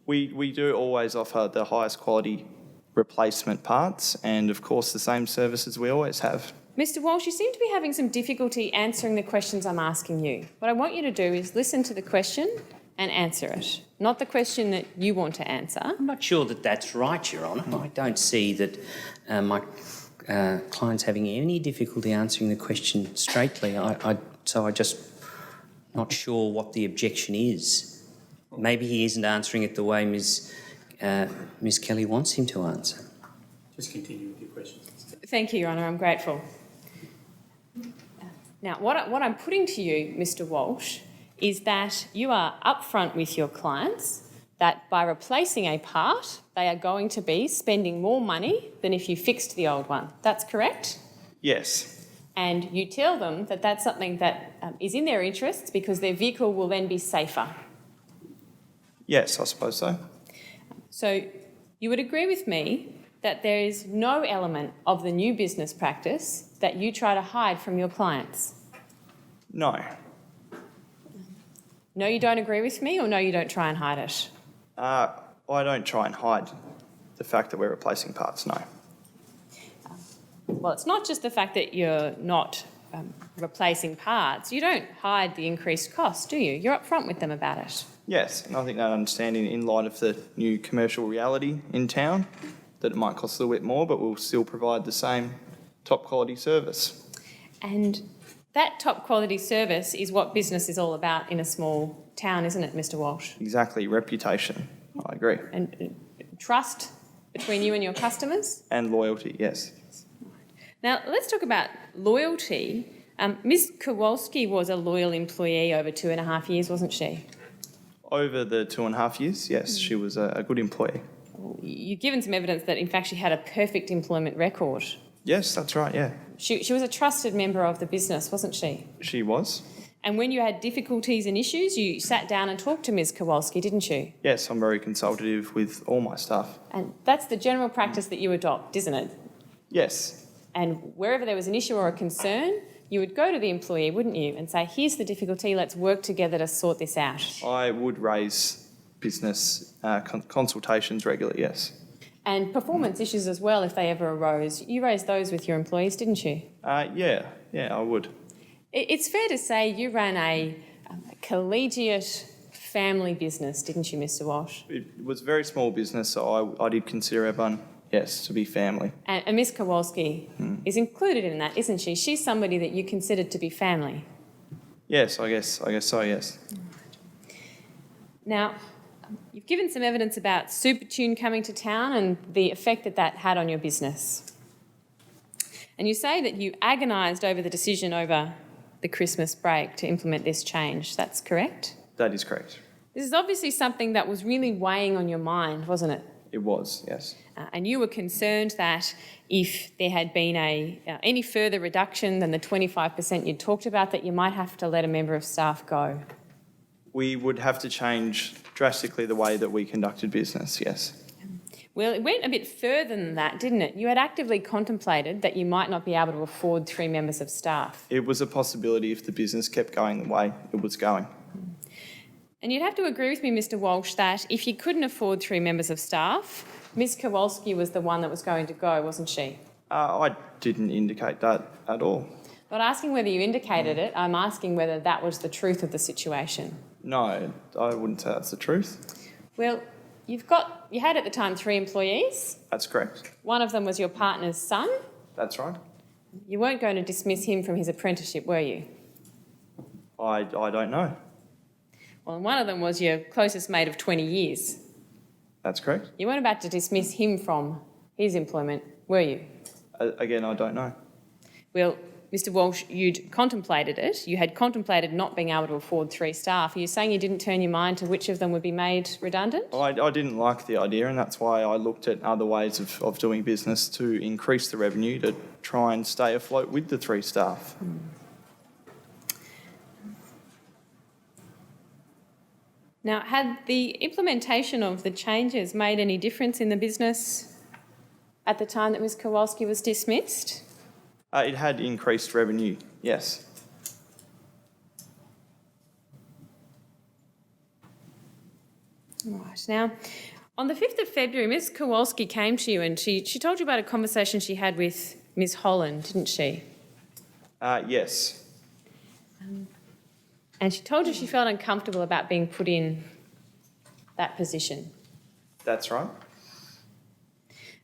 We do always offer the highest quality replacement parts and, of course, the same services we always have. Mr. Walsh, you seem to be having some difficulty answering the questions I'm asking you. What I want you to do is listen to the question and answer it, not the question that you want to answer. I'm not sure that that's right, Your Honour. I don't see that my client's having any difficulty answering the question straightly. So I just not sure what the objection is. Maybe he isn't answering it the way Ms Kelly wants him to answer. Just continue with your questions. Thank you, Your Honour, I'm grateful. Now, what I'm putting to you, Mr. Walsh, is that you are upfront with your clients that by replacing a part, they are going to be spending more money than if you fixed the old one. That's correct? Yes. And you tell them that that's something that is in their interests because their vehicle will then be safer. Yes, I suppose so. So you would agree with me that there is no element of the new business practice that you try to hide from your clients? No. No, you don't agree with me, or no, you don't try and hide it? I don't try and hide the fact that we're replacing parts, no. Well, it's not just the fact that you're not replacing parts. You don't hide the increased cost, do you? You're upfront with them about it. Yes, and I think they understand in light of the new commercial reality in town that it might cost a little bit more, but we'll still provide the same top quality service. And that top quality service is what business is all about in a small town, isn't it, Mr. Walsh? Exactly, reputation. I agree. And trust between you and your customers? And loyalty, yes. Now, let's talk about loyalty. Ms. Kowalski was a loyal employee over 2.5 years, wasn't she? Over the 2.5 years, yes, she was a good employee. You've given some evidence that, in fact, she had a perfect employment record. Yes, that's right, yeah. She was a trusted member of the business, wasn't she? She was. And when you had difficulties and issues, you sat down and talked to Ms. Kowalski, didn't you? Yes, I'm very consultative with all my staff. And that's the general practice that you adopt, isn't it? Yes. And wherever there was an issue or a concern, you would go to the employee, wouldn't you, and say, here's the difficulty, let's work together to sort this out. I would raise business consultations regularly, yes. And performance issues as well, if they ever arose. You raised those with your employees, didn't you? Yeah, I would. It's fair to say you ran a collegiate family business, didn't you, Mr. Walsh? It was a very small business, so I did consider everyone, yes, to be family. And Ms. Kowalski is included in that, isn't she? She's somebody that you considered to be family. Yes, I guess so, yes. Now, you've given some evidence about Supertune coming to town and the effect that that had on your business. And you say that you agonised over the decision over the Christmas break to implement this change. That's correct? That is correct. This is obviously something that was really weighing on your mind, wasn't it? It was, yes. And you were concerned that if there had been any further reduction than the 25% you'd talked about, that you might have to let a member of staff go. We would have to change drastically the way that we conducted business, yes. Well, it went a bit further than that, didn't it? You had actively contemplated that you might not be able to afford 3 members of staff. It was a possibility if the business kept going the way it was going. And you'd have to agree with me, Mr. Walsh, that if you couldn't afford 3 members of staff, Ms Kowalski was the one that was going to go, wasn't she? I didn't indicate that at all. Not asking whether you indicated it, I'm asking whether that was the truth of the situation. No, I wouldn't say that's the truth. Well, you had at the time 3 employees. That's correct. One of them was your partner's son. That's right. You weren't going to dismiss him from his apprenticeship, were you? I don't know. Well, and one of them was your closest mate of 20 years. That's correct. You weren't about to dismiss him from his employment, were you? Again, I don't know. Well, Mr Walsh, you'd contemplated it. You had contemplated not being able to afford 3 staff. Are you saying you didn't turn your mind to which of them would be made redundant? I didn't like the idea, and that's why I looked at other ways of doing business to increase the revenue to try and stay afloat with the 3 staff. Now, had the implementation of the changes made any difference in the business at the time that Ms Kowalski was dismissed? It had increased revenue, yes. Right. Now, on the 5th of February, Ms Kowalski came to you and she told you about a conversation she had with Ms Holland, didn't she? Yes. And she told you she felt uncomfortable about being put in that position. That's right.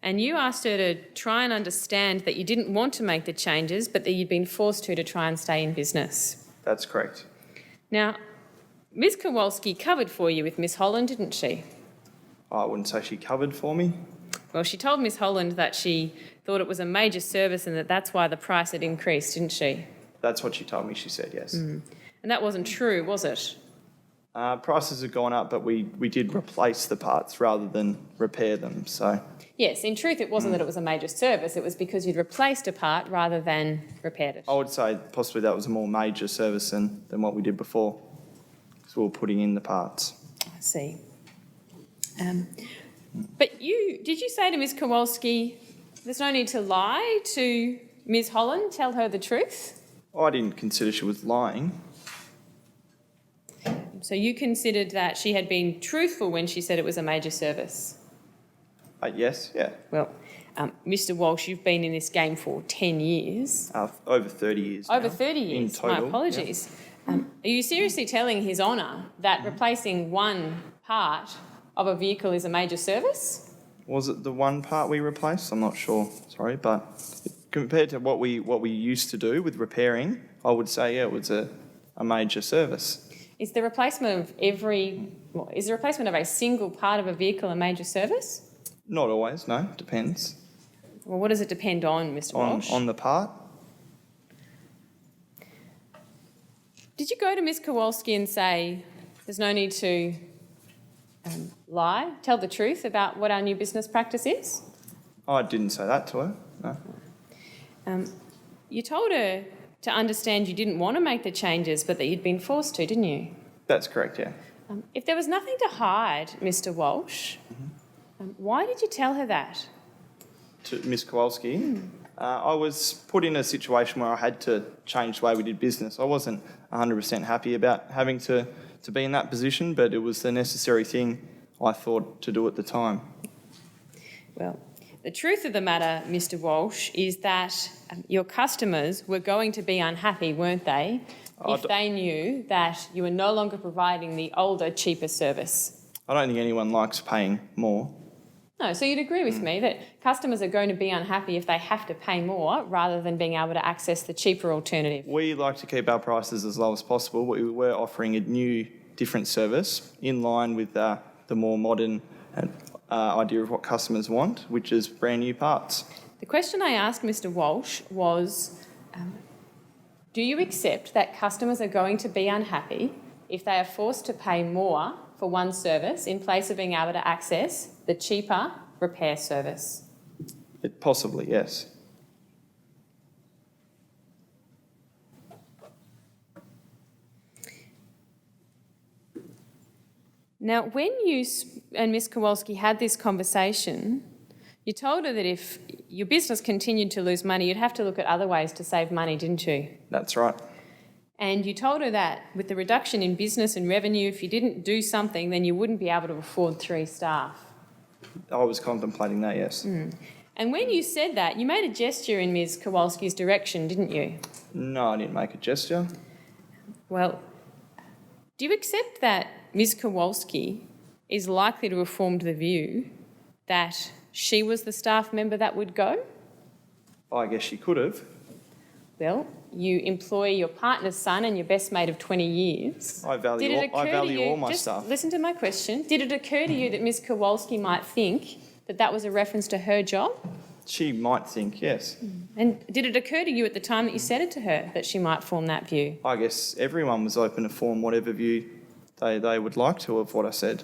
And you asked her to try and understand that you didn't want to make the changes, but that you'd been forced to try and stay in business. That's correct. Now, Ms Kowalski covered for you with Ms Holland, didn't she? I wouldn't say she covered for me. Well, she told Ms Holland that she thought it was a major service and that's why the price had increased, didn't she? That's what she told me, she said, yes. And that wasn't true, was it? Prices have gone up, but we did replace the parts rather than repair them, so... Yes, in truth, it wasn't that it was a major service. It was because you'd replaced a part rather than repaired it. I would say possibly that was a more major service than what we did before, because we were putting in the parts. I see. But did you say to Ms Kowalski, there's no need to lie to Ms Holland, tell her the truth? I didn't consider she was lying. So you considered that she had been truthful when she said it was a major service? Yes, yeah. Well, Mr Walsh, you've been in this game for 10 years. Over 30 years Over now, 30 years? in total. My apologies. Are you seriously telling His Honour that replacing one part of a vehicle is a major service? Was it the one part we replaced? I'm not sure, sorry, but compared to what we used to do with repairing, I would say, yeah, it was a major service. Is the replacement of a single part of a vehicle a major service? Not always, no, depends. Well, what does it depend on, Mr Walsh? On the part. Did you go to Ms Kowalski and say, there's no need to lie, tell the truth about what our new business practice is? I didn't say that to her, no. You told her to understand you didn't want to make the changes, but that you'd been forced to, didn't you? That's correct, yeah. If there was nothing to hide, Mr Walsh, why did you tell her that? To Ms Kowalski, I was put in a situation where I had to change the way we did business. I wasn't 100% happy about having to be in that position, but it was the necessary thing I thought to do at the time. Well, the truth of the matter, Mr Walsh, is that your customers were going to be unhappy, weren't they, if they knew that you were no longer providing the older, cheaper service? I don't think anyone likes paying more. No, so you'd agree with me that customers are going to be unhappy if they have to pay more rather than being able to access the cheaper alternative. We like to keep our prices as low as possible, but we were offering a new, different service in line with the more modern idea of what customers want, which is brand new parts. The question I asked Mr Walsh was, do you accept that customers are going to be unhappy if they are forced to pay more for one service in place of being able to access the cheaper repair service? Possibly, yes. Now, when you and Ms Kowalski had this conversation, you told her that if your business continued to lose money, you'd have to look at other ways to save money, didn't you? That's right. And you told her that with the reduction in business and revenue, if you didn't do something, then you wouldn't be able to afford 3 staff. I was contemplating that, yes. And when you said that, you made a gesture in Ms. Kowalski's direction, didn't you? No, I didn't make a gesture. Well, do you accept that Ms. Kowalski is likely to have formed the view that she was the staff member that would go? I guess she could have. Well, you employ your partner's son and your best mate of 20 years. I value all my just stuff. Listen to my question. Did it occur to you that Ms. Kowalski might think that that was a reference to her job? She might think, yes. And did it occur to you at the time that you said it to her that she might form that view? I guess everyone was open to form whatever view they would like to of what I said.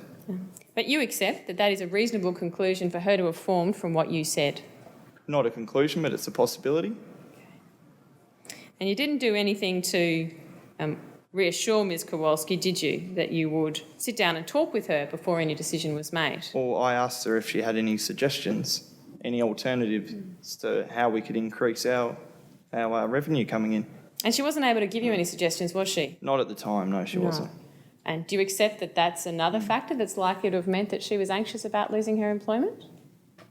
But you accept that that is a reasonable conclusion for her to have formed from what you said? Not a conclusion, but it's a possibility. And you didn't do anything to reassure Ms. Kowalski, did you, that you would sit down and talk with her before any decision was made? Well, I asked her if she had any suggestions, any alternatives to how we could increase our revenue coming in. And she wasn't able to give you any suggestions, was she? Not at the time, no, she wasn't. And do you accept that that's another factor that's likely to have meant that she was anxious about losing her employment?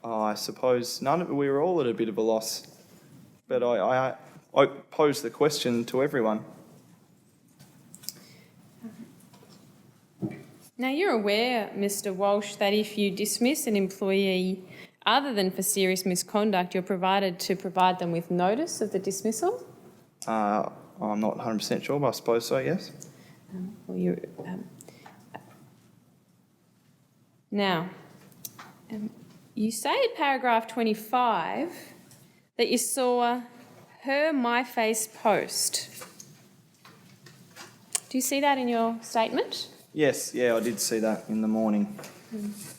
I suppose we were all at a bit of a loss. But I posed the question to everyone. Now, you're aware, Mr. Walsh, that if you dismiss an employee other than for serious misconduct, you're provided to provide them with notice of the dismissal? I'm not 100% sure, but I suppose so, yes. Now, you say in paragraph 25 that you saw her MyFace post. Do you see that in your statement? Yes, yeah, I did see that in the morning.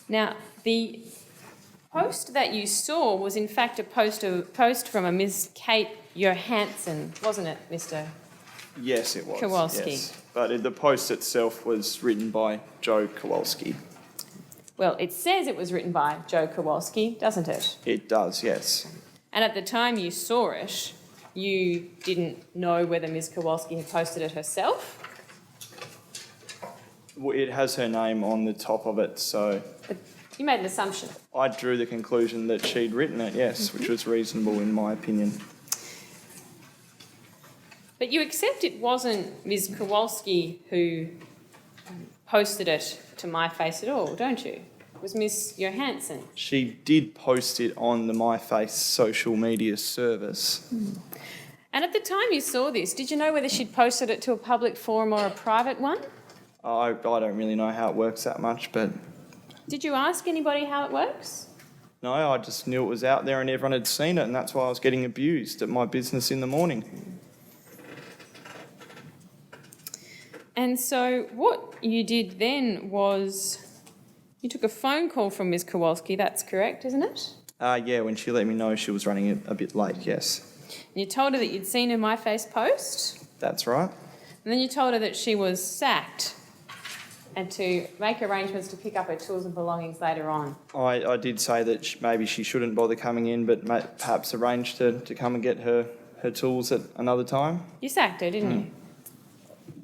Now, the post that you saw was in fact a post from a Ms. Kate Johansson, wasn't it, Mr. Yes, it was. Kowalski. Yes. But the post itself was written by Joe Kowalski. Well, it says it was written by Joe Kowalski, doesn't it? It does, yes. And at the time you saw it, you didn't know whether Ms. Kowalski had posted it herself? Well, it has her name on the top of it, so But you made an assumption. I drew the conclusion that she'd written it, yes, which was reasonable in my opinion. But you accept it wasn't Ms. Kowalski who posted it to MyFace at all, don't you? It was Ms. Johansson. She did post it on the MyFace social media service. And at the time you saw this, did you know whether she'd posted it to a public forum or a private one? I don't really know how it works that much, but Did you ask anybody how it works? no, I just knew it was out there and everyone had seen it, and that's why I was getting abused at my business in the morning. And so what you did then was you took a phone call from Ms. Kowalski, that's correct, isn't it? Yeah, when she let me know she was running it a bit late, yes. And you told her that you'd seen her MyFace post, That's right. and then you told her that she was sacked and to make arrangements to pick up her tools and belongings later on. I did say that maybe she shouldn't bother coming in, but perhaps arrange to come and get her tools at another time. You sacked her, didn't you?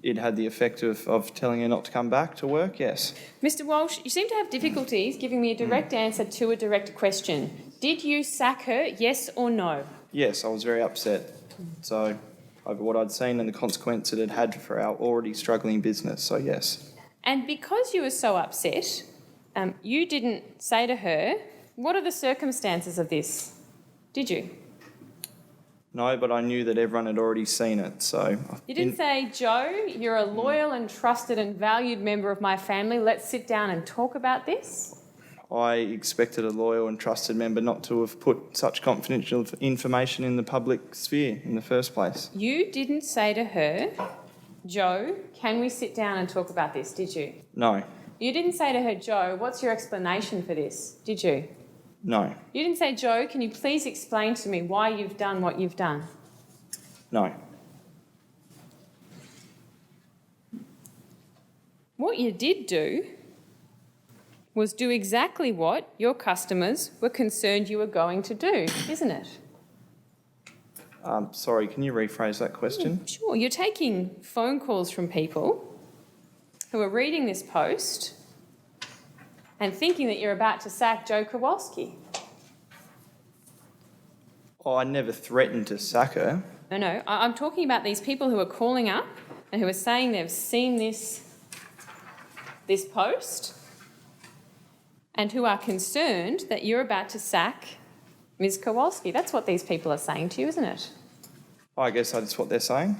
It had the effect of telling her not to come back to work, yes. Mr. Walsh, you seem to have difficulties giving me a direct answer to a direct question. Did you sack her, yes or no? Yes, I was very upset. So, over what I'd seen and the consequence it had had for our already struggling business, so yes. And because you were so upset, you didn't say to her, what are the circumstances of this? Did you? No, but I knew that everyone had already seen it, so... You didn't say, Joe, you're a loyal and trusted and valued member of my family. Let's sit down and talk about this? I expected a loyal and trusted member not to have put such confidential information in the public sphere in the first place. You didn't say to her, Joe, can we sit down and talk about this, did you? No. You didn't say to her, Joe, what's your explanation for this, did you? No. You didn't say, Joe, can you please explain to me why you've done what you've done? No. What you did do was do exactly what your customers were concerned you were going to do, isn't it? Sorry, can you rephrase that question? Sure. You're taking phone calls from people who are reading this post and thinking that you're about to sack Joe Kowalski. Oh, I never threatened to sack her. No, I'm talking about these people who are calling up and who are saying they've seen this post and who are concerned that you're about to sack Ms. Kowalski. That's what these people are saying to you, isn't it? I guess that's what they're saying.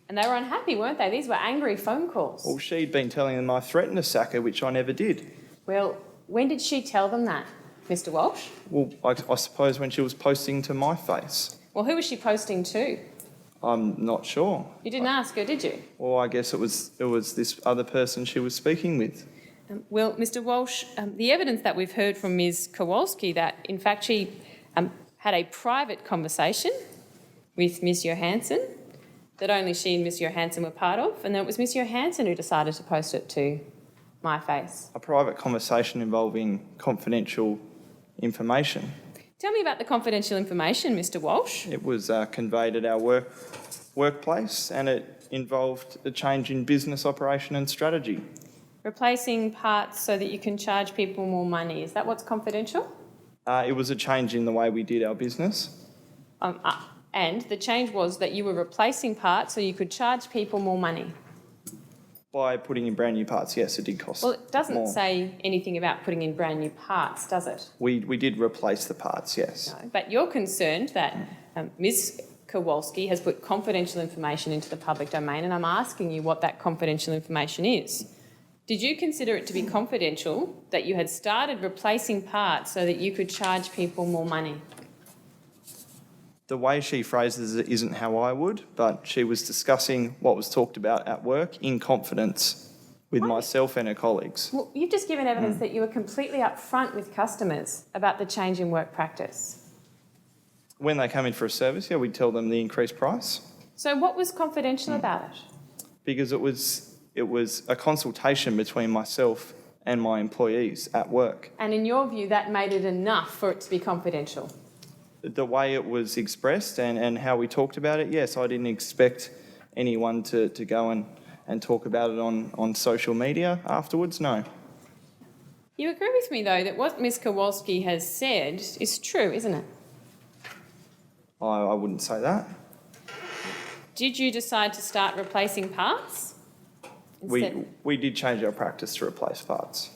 And they were unhappy, weren't they? These were angry phone calls. Well, she'd been telling them I threatened to sack her, which I never did. Well, when did she tell them that, Mr. Walsh? Well, I suppose when she was posting to my face. Well, who was she posting to? I'm not sure. You didn't ask her, did you? Well, I guess it was this other person she was speaking with. Well, Mr. Walsh, the evidence that we've heard from Ms. Kowalski that, in fact, she had a private conversation with Ms. Johansson that only she and Ms. Johansson were part of, and then it was Ms. Johansson who decided to post it to my face. A private conversation involving confidential information. Tell me about the confidential information, Mr. Walsh. It was conveyed at our workplace, and it involved a change in business operation and strategy. Replacing parts so that you can charge people more money. Is that what's confidential? It was a change in the way we did our business. And the change was that you were replacing parts so you could charge people more money. By putting in brand new parts, yes, it did cost Well, it doesn't more. say anything about putting in brand new parts, does it? We did replace the parts, yes. No. But you're concerned that Ms. Kowalski has put confidential information into the public domain, and I'm asking you what that confidential information is. Did you consider it to be confidential that you had started replacing parts so that you could charge people more money? The way she phrases it isn't how I would, but she was discussing what was talked about at work in confidence with myself and her colleagues. Well, you've just given evidence that you were completely upfront with customers about the change in work practice. When they come in for a service, yeah, we'd tell them the increased price So what was confidential about it? because it was a consultation between myself and my employees at work. And in your view, that made it enough for it to be confidential? The way it was expressed and how we talked about it, yes, I didn't expect anyone to go and talk about it on social media afterwards, no. You agree with me, though, that what Ms. Kowalski has said is true, isn't it? I wouldn't say that. Did you decide to start replacing parts? We did change our practice to replace parts.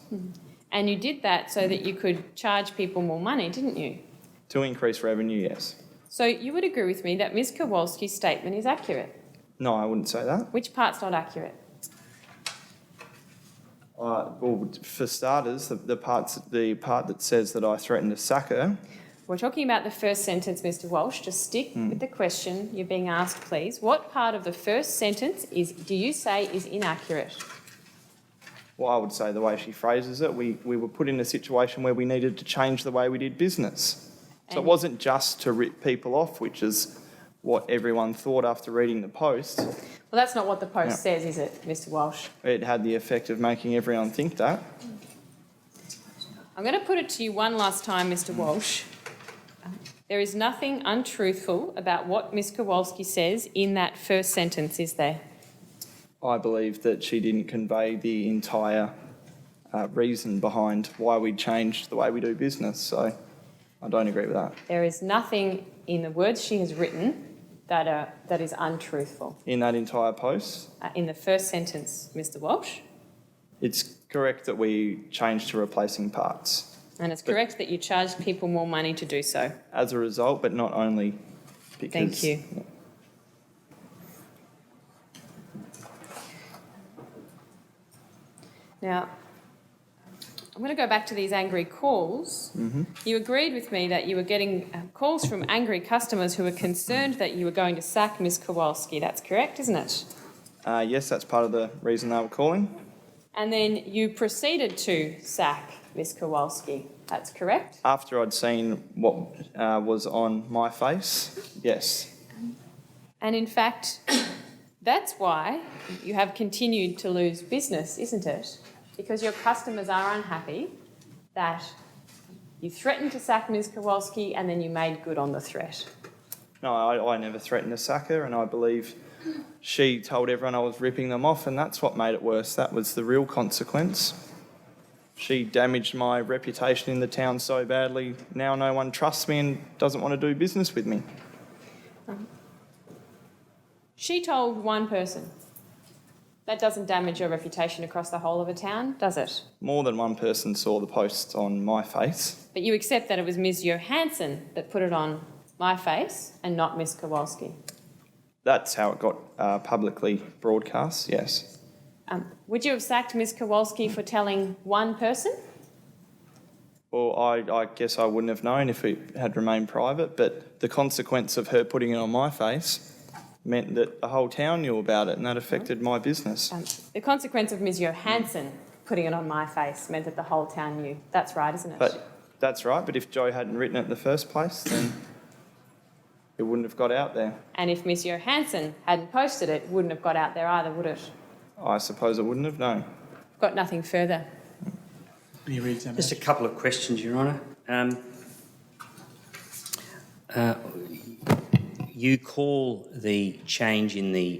And you did that so that you could charge people more money, didn't you? To increase revenue, yes. So you would agree with me that Ms. Kowalski's statement is accurate? No, I wouldn't say that. Which part's not accurate? Well, for starters, the part that says that I threatened to sack her. We're talking about the first sentence, Mr. Walsh. Just stick with the question you're being asked, please. What part of the first sentence do you say is inaccurate? Well, I would say the way she phrases it, we were put in a situation where we needed to change the way we did business. So it wasn't just to rip people off, which is what everyone thought after reading the post. Well, that's not what the post says, is it, Mr. Walsh? It had the effect of making everyone think that. I'm going to put it to you one last time, Mr. Walsh. There is nothing untruthful about what Ms. Kowalski says in that first sentence, is there? I believe that she didn't convey the entire reason behind why we changed the way we do business, so I don't agree with that. There is nothing in the words she has written that is untruthful. In that entire post, In the first sentence, Mr. Walsh. it's correct that we changed to replacing parts. And it's correct that you charged people more money to do so. As a result, but not only because... Thank you. Now, I'm going to go back to these angry calls. You agreed with me that you were getting calls from angry customers who were concerned that you were going to sack Ms. Kowalski. That's correct, isn't it? Yes, that's part of the reason they were calling. And then you proceeded to sack Ms. Kowalski. That's correct? After I'd seen what was on my face, yes. And in fact, that's why you have continued to lose business, isn't it? Because your customers are unhappy that you threatened to sack Ms. Kowalski and then you made good on the threat. No, I never threatened to sack her, and I believe she told everyone I was ripping them off, and that's what made it worse. That was the real consequence. She damaged my reputation in the town so badly, now no one trusts me and doesn't want to do business with me. She told one person. That doesn't damage your reputation across the whole of a town, does it? More than one person saw the post on my face. But you accept that it was Ms. Johansson that put it on my face and not Ms. Kowalski. That's how it got publicly broadcast, yes. Would you have sacked Ms. Kowalski for telling one person? Well, I guess I wouldn't have known if it had remained private, but the consequence of her putting it on my face meant that the whole town knew about it, and that affected my business. The consequence of Ms. Johansson putting it on my face meant that the whole town knew. That's right, isn't it? But that's right, but if Joe hadn't written it in the first place, then it wouldn't have got out there. And if Ms. Johansson hadn't posted it, it wouldn't have got out there either, would it? I suppose it wouldn't have, no. Got nothing further. Any re-examination? Just a couple of questions, Your Honour. You call the change in the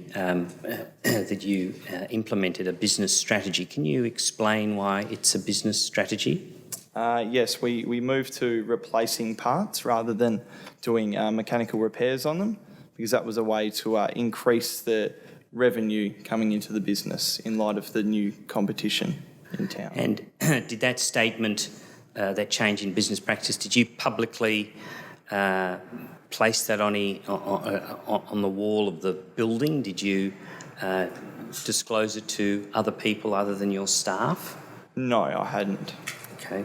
that you implemented a business strategy. Can you explain why it's a business strategy? Yes, we moved to replacing parts rather than doing mechanical repairs on them, because that was a way to increase the revenue coming into the business in light of the new competition in town. And did that statement, that change in business practice, did you publicly place that on the wall of the building? Did you disclose it to other people other than your staff? No, I hadn't. Okay.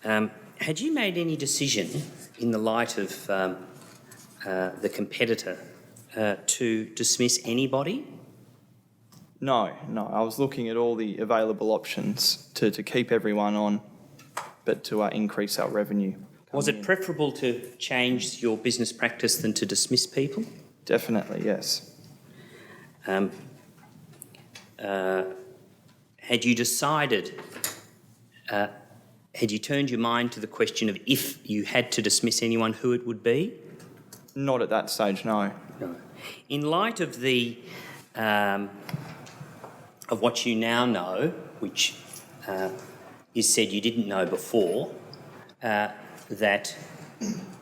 Had you made any decision in the light of the competitor to dismiss anybody? No. I was looking at all the available options to keep everyone on, but to increase our revenue. Was it preferable to change your business practice than to dismiss people? Definitely, yes. Had you decided, had you turned your mind to the question of if you had to dismiss anyone, who it would be? Not at that stage, no. No. In light of the of what you now know, which is said you didn't know before, that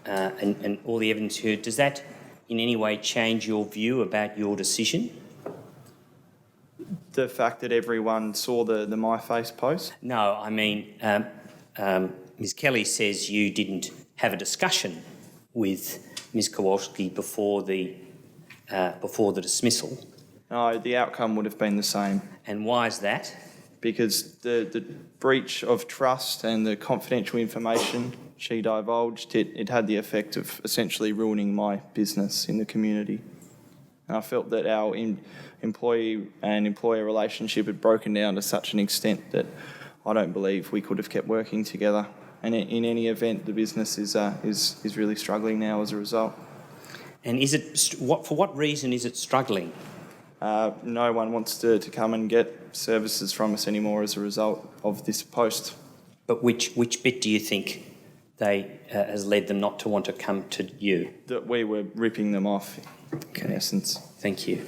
and all the evidence heard, does that in any way change your view about your decision? The fact that everyone saw the My Face post? No, I mean, Ms. Kelly says you didn't have a discussion with Ms. Kowalski before the dismissal. No, the outcome would have been the same. And why is that? Because the breach of trust and the confidential information she divulged, it had the effect of essentially ruining my business in the community. And I felt that our employee and employer relationship had broken down to such an extent that I don't believe we could have kept working together. And in any event, the business is really struggling now as a result. And is it for what reason is it struggling? No one wants to come and get services from us anymore as a result of this post. But which bit do you think has led them not to want to come to you? That we were ripping them off, in essence. Thank you.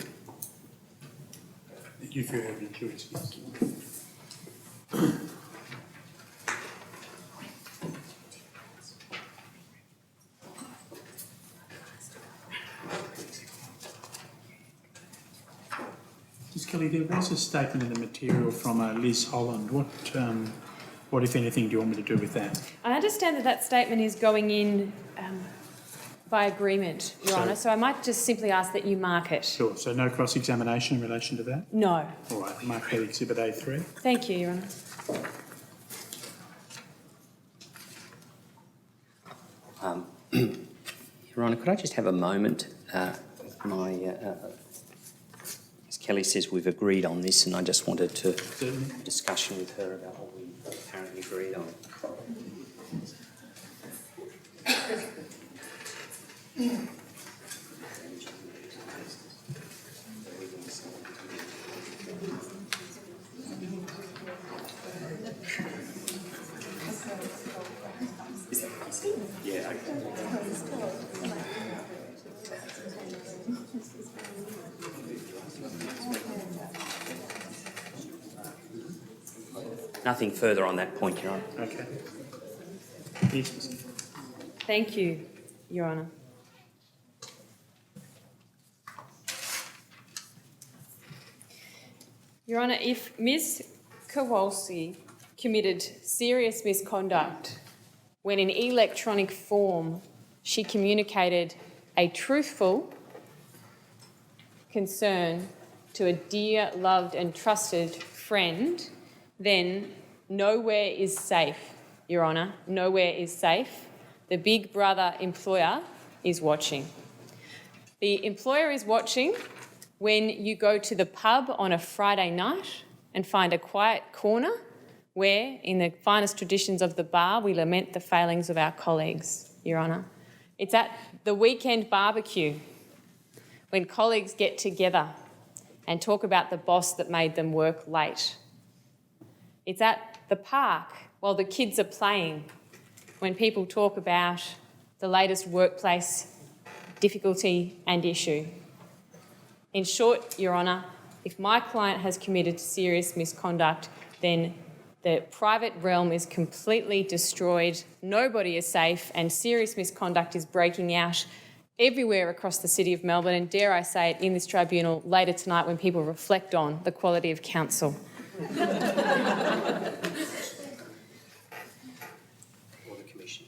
You feel you have your choice. Ms. Kelly, there was a statement in the material from Liz Holland. What, if anything, do you want me to do with that? I understand that statement is going in by agreement, Your Honour, so I might just simply ask that you mark it. Sure. So no cross-examination in relation to that? No. All right. Mark that Exhibit A3. Thank you, Your Honour. Your Honour, could I just have a moment? Ms. Kelly says we've agreed on this, and I just wanted to have a discussion with her about what we apparently agreed on. Nothing further on that point, Your Honour. Okay. Yes. Thank you, Your Honour. Your Honour, if Ms Kowalski committed serious misconduct when in electronic form she communicated a truthful concern to a dear, loved and trusted friend, then nowhere is safe, Your Honour. Nowhere is safe. The big brother employer is watching. The employer is watching when you go to the pub on a Friday night and find a quiet corner where, in the finest traditions of the bar, we lament the failings of our colleagues, Your Honour. It's at the weekend barbecue when colleagues get together and talk about the boss that made them work late. It's at the park while the kids are playing when people talk about the latest workplace difficulty and issue. In short, Your Honour, if my client has committed serious misconduct, then the private realm is completely destroyed, nobody is safe, and serious misconduct is breaking out everywhere across the City of Melbourne, and dare I say it, in this tribunal later tonight when people reflect on the quality of counsel. Or the Commission.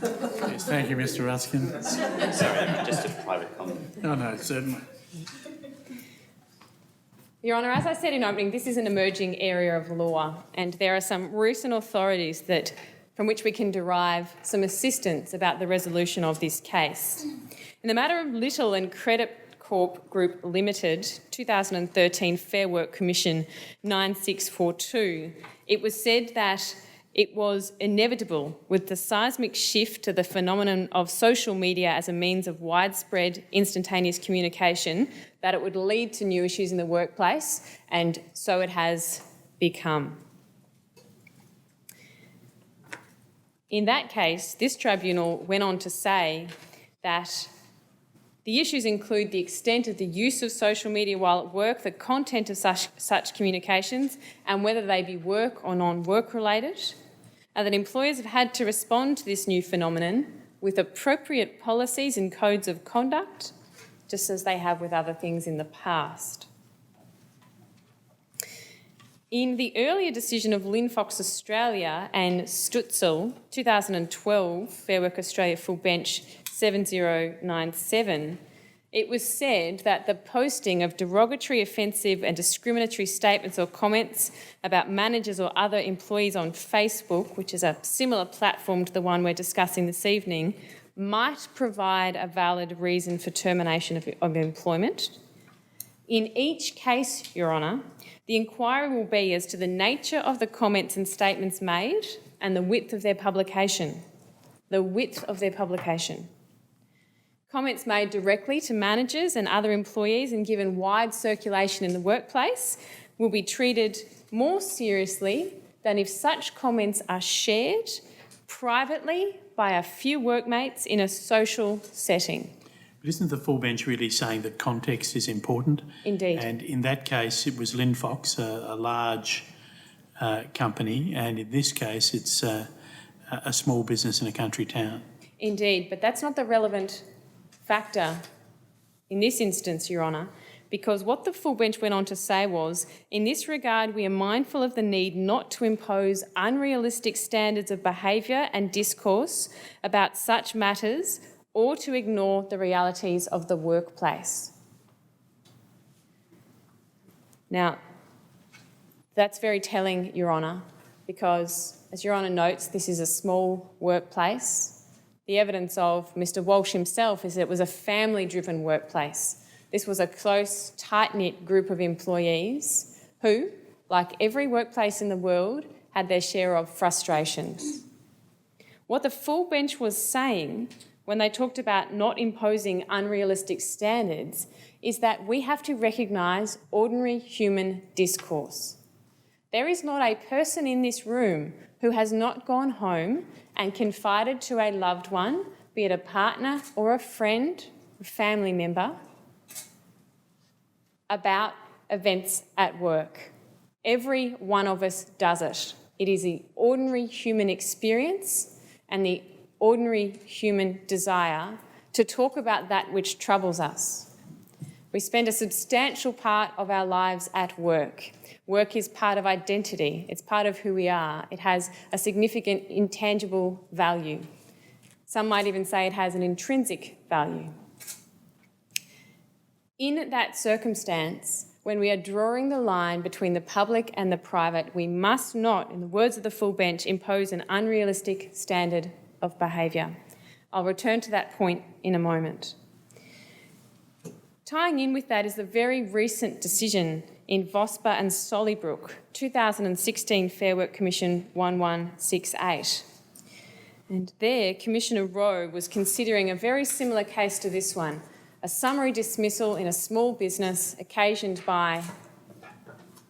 Yes, thank you, Mr Ruskin. Sorry, just a private comment. No, certainly. Your Honour, as I said in opening, this is an emerging area of law, and there are some recent authorities from which we can derive some assistance about the resolution of this case. In the matter of Little and Credit Corp Group Limited, 2013 Fair Work Commission 9642, it was said that it was inevitable with the seismic shift to the phenomenon of social media as a means of widespread instantaneous communication that it would lead to new issues in the workplace, and so it has become. In that case, this tribunal went on to say that the issues include the extent of the use of social media while at work, the content of such communications, and whether they be work or non-work related, and that employers have had to respond to this new phenomenon with appropriate policies and codes of conduct, just as they have with other things in the past. In the earlier decision of Linfox Australia and Stutzel, 2012, Fair Work Australia Full Bench 7097, it was said that the posting of derogatory, offensive and discriminatory statements or comments about managers or other employees on Facebook, which is a similar platform to the one we're discussing this evening, might provide a valid reason for termination of employment. In each case, Your Honour, the inquiry will be as to the nature of the comments and statements made and the width of their publication. The width of their publication. Comments made directly to managers and other employees and given wide circulation in the workplace will be treated more seriously than if such comments are shared privately by a few workmates in a social setting. But isn't the full bench really saying that context is important? Indeed. And in that case, it was Linfox, a large company, and in this case, it's a small business in a country town. Indeed, but that's not the relevant factor in this instance, Your Honour, because what the full bench went on to say was, in this regard, we are mindful of the need not to impose unrealistic standards of behaviour and discourse about such matters or to ignore the realities of the workplace. Now, that's very telling, Your Honour, because, as Your Honour notes, this is a small workplace. The evidence of Mr Walsh himself is that it was a family-driven workplace. This was a close, tight-knit group of employees who, like every workplace in the world, had their share of frustrations. What the full bench was saying when they talked about not imposing unrealistic standards is that we have to recognise ordinary human discourse. There is not a person in this room who has not gone home and confided to a loved one, be it a partner or a friend, a family member, about events at work. Every one of us does it. It is the ordinary human experience and the ordinary human desire to talk about that which troubles us. We spend a substantial part of our lives at work. Work is part of identity. It's part of who we are. It has a significant intangible value. Some might even say it has an intrinsic value. In that circumstance, when we are drawing the line between the public and the private, we must not, in the words of the full bench, impose an unrealistic standard of behaviour. I'll return to that point in a moment. Tying in with that is the very recent decision in Vosper and Solibrook, 2016 Fair Work Commission 1168. And there, Commissioner Rowe was considering a very similar case to this one, a summary dismissal in a small business occasioned by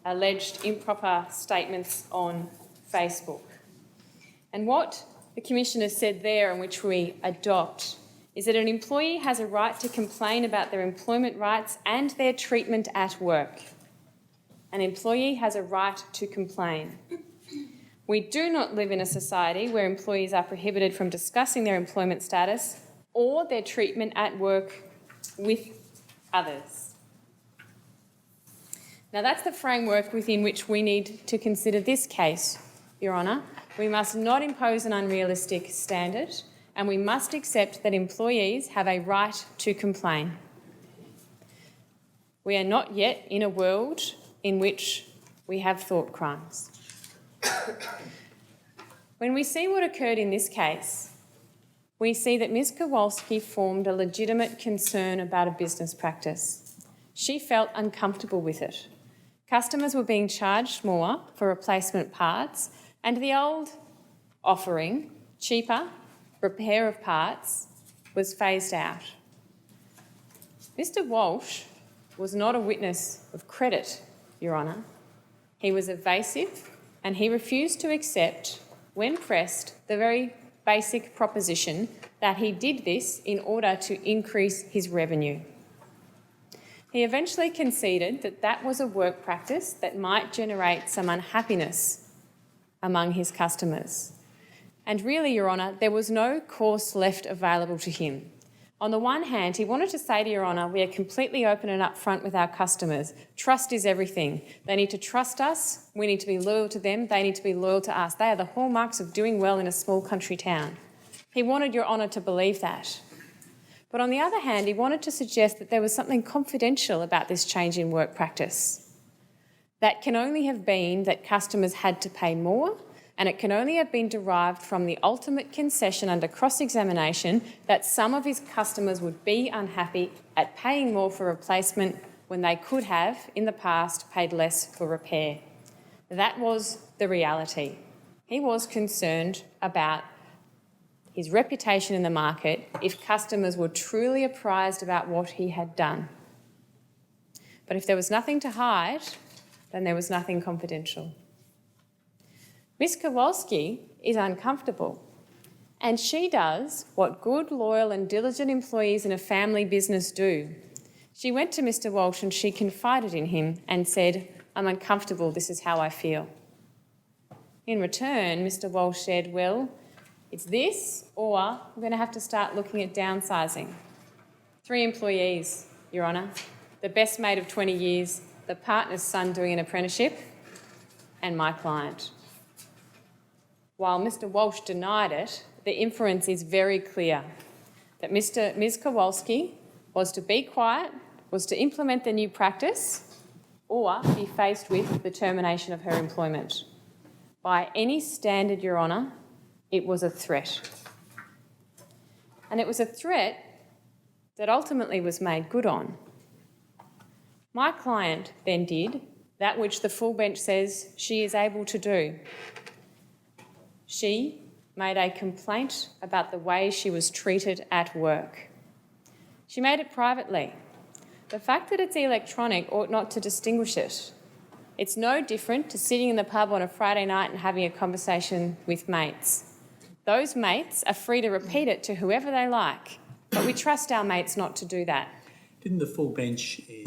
alleged improper statements on Facebook. And what the Commissioner said there, and which we adopt, is that an employee has a right to complain about their employment rights and their treatment at work. An employee has a right to complain. We do not live in a society where employees are prohibited from discussing their employment status or their treatment at work with others. Now that's the framework within which we need to consider this case, Your Honour. We must not impose an unrealistic standard, and we must accept that employees have a right to complain. We are not yet in a world in which we have thought crimes. When we see what occurred in this case, we see that Ms. Kowalski formed a legitimate concern about a business practice. She felt uncomfortable with it. Customers were being charged more for replacement parts, and the old offering, cheaper repair of parts, was phased out. Mr. Walsh was not a witness of credit, Your Honour. He was evasive, and he refused to accept, when pressed, the very basic proposition that he did this in order to increase his revenue. He eventually conceded that that was a work practice that might generate some unhappiness among his customers. And really, Your Honour, there was no course left available to him. On the one hand, he wanted to say to Your Honour, we are completely open and upfront with our customers. Trust is everything. They need to trust us. We need to be loyal to them. They need to be loyal to us. They are the hallmarks of doing well in a small country town. He wanted Your Honour to believe that. But on the other hand, he wanted to suggest that there was something confidential about this change in work practice. That can only have been that customers had to pay more, and it can only have been derived from the ultimate concession under cross-examination that some of his customers would be unhappy at paying more for replacement when they could have, in the past, paid less for repair. That was the reality. He was concerned about his reputation in the market if customers were truly apprised about what he had done. But if there was nothing to hide, then there was nothing confidential. Ms. Kowalski is uncomfortable, and she does what good, loyal and diligent employees in a family business do. She went to Mr. Walsh and she confided in him and said, I'm uncomfortable, this is how I feel. In return, Mr. Walsh said, well, it's this, or I'm going to have to start looking at downsizing. 3 employees, Your Honour, the best mate of 20 years, the partner's son doing an apprenticeship, and my client. While Mr. Walsh denied it, the inference is very clear that Ms. Kowalski was to be quiet, was to implement the new practice, or be faced with the termination of her employment. By any standard, Your Honour, it was a threat. And it was a threat that ultimately was made good on. My client then did that which the full bench says she is able to do. She made a complaint about the way she was treated at work. She made it privately. The fact that it's electronic ought not to distinguish it. It's no different to sitting in the pub on a Friday night and having a conversation with mates. Those mates are free to repeat it to whoever they like, but we trust our mates not to do that. Didn't the full bench in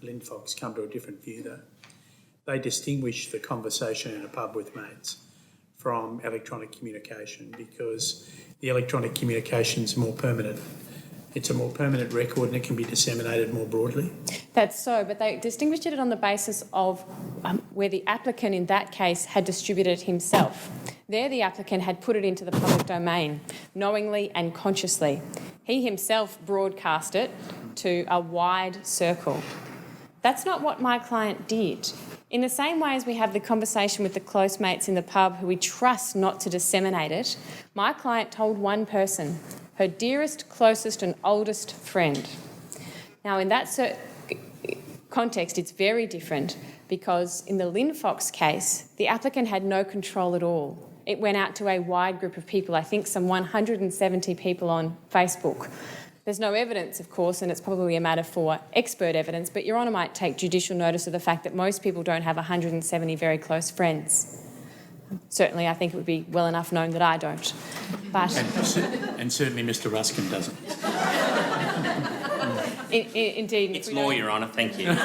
Lynn Fox come to a different view though? they distinguish the conversation in a pub with mates from electronic communication, because the electronic communication is more permanent. It's a more permanent record and it can be disseminated more broadly. That's so, but they distinguished it on the basis of where the applicant in that case had distributed it himself. There, the applicant had put it into the public domain, knowingly and consciously. He himself broadcast it to a wide circle. That's not what my client did. In the same way as we have the conversation with the close mates in the pub who we trust not to disseminate it, my client told one person, her dearest, closest and oldest friend. Now, in that context, it's very different, because in the Lynn Fox case, the applicant had no control at all. It went out to a wide group of people, I think some 170 people on Facebook. There's no evidence, of course, and it's probably a matter for expert evidence, but Your Honour might take judicial notice of the fact that most people don't have 170 very close friends. Certainly, I think it would be well enough known that I don't. But And certainly Mr Ruskin doesn't. indeed. It's more, Your Honour, thank you.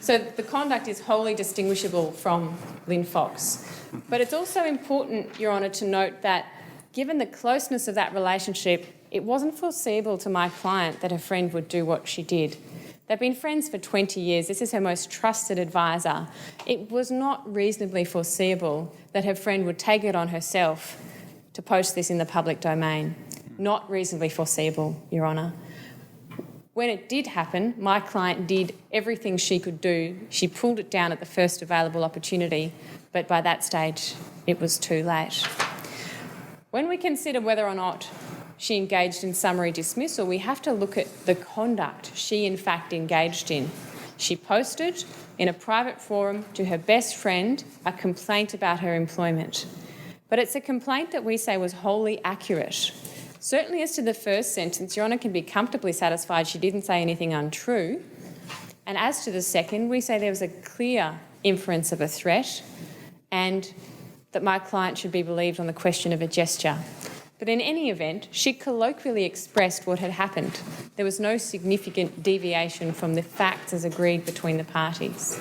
So the conduct is wholly distinguishable from Lynn Fox. But it's also important, Your Honour, to note that given the closeness of that relationship, it wasn't foreseeable to my client that her friend would do what she did. They've been friends for 20 years. This is her most trusted advisor. It was not reasonably foreseeable that her friend would take it on herself to post this in the public domain. Not reasonably foreseeable, Your Honour. When it did happen, my client did everything she could do. She pulled it down at the first available opportunity, but by that stage, it was too late. When we consider whether or not she engaged in summary dismissal, we have to look at the conduct she in fact engaged in. She posted in a private forum to her best friend a complaint about her employment. But it's a complaint that we say was wholly accurate. Certainly as to the first sentence, Your Honour can be comfortably satisfied she didn't say anything untrue. And as to the second, we say there was a clear inference of a threat and that my client should be believed on the question of a gesture. But in any event, she colloquially expressed what had happened. There was no significant deviation from the facts as agreed between the parties.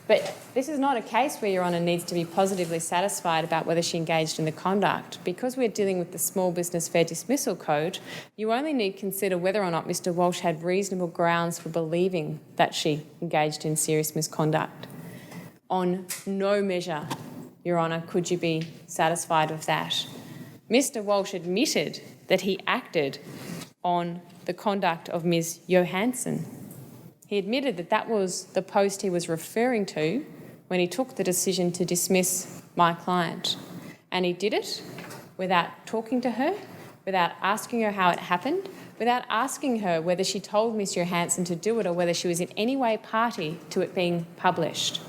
But this is not a case where Your Honour needs to be positively satisfied about whether she engaged in the conduct. Because we're dealing with the Small Business Fair Dismissal Code, you only need to consider whether or not Mr Walsh had reasonable grounds for believing that she engaged in serious misconduct. On no measure, Your Honour, could you be satisfied with that. Mr Walsh admitted that he acted on the conduct of Ms Johansson. He admitted that that was the post he was referring to when he took the decision to dismiss my client. And he did it without talking to her, without asking her how it happened, without asking her whether she told Ms Johansson to do it or whether she was in any way party to it being published.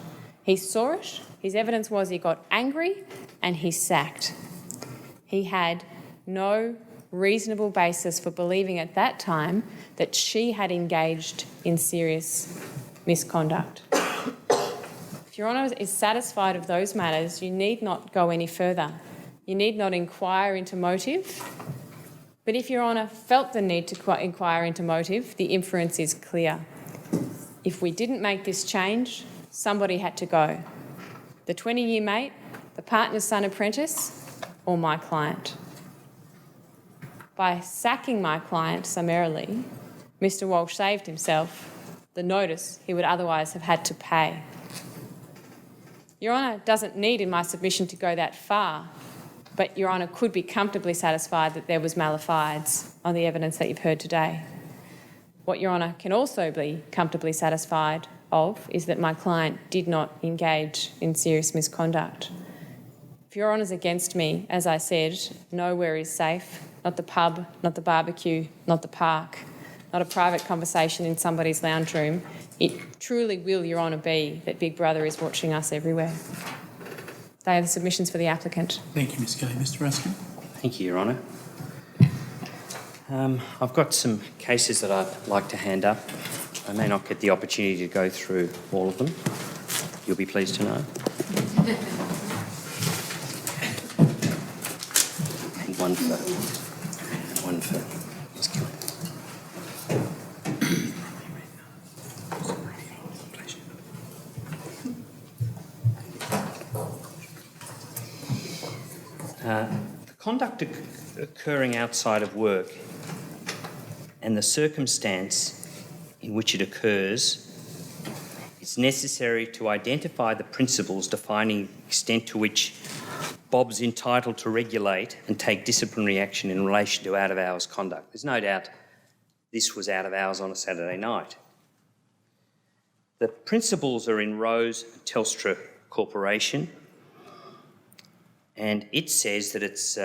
He saw it, his evidence was he got angry and he sacked. He had no reasonable basis for believing at that time that she had engaged in serious misconduct. If Your Honour is satisfied of those matters, you need not go any further. You need not inquire into motive. But if Your Honour felt the need to inquire into motive, the inference is clear. If we didn't make this change, somebody had to go. The 20-year mate, the partner's son apprentice, or my client. By sacking my client summarily, Mr Walsh saved himself the notice he would otherwise have had to pay. Your Honour doesn't need in my submission to go that far, but Your Honour could be comfortably satisfied that there was malefides on the evidence that you've heard today. What Your Honour can also be comfortably satisfied of is that my client did not engage in serious misconduct. If Your Honour's against me, as I said, nowhere is safe. Not the pub, not the barbecue, not the park, not a private conversation in somebody's lounge room. It truly will, Your Honour, be that Big Brother is watching us everywhere. They are the submissions for the applicant. Thank you, Ms Kelly. Mr Ruskin. Thank you, Your Honour. I've got some cases that I'd like to hand up. I may not get the opportunity to go through all of them. You'll be pleased to know. And one for Ms Kelly. The conduct occurring outside of work and the circumstance in which it occurs, it's necessary to identify the principles defining the extent to which Bob's entitled to regulate and take disciplinary action in relation to out-of-hours conduct. There's no doubt this was out of hours on a Saturday night. The principles are in Rose Telstra Corporation, and it says that it's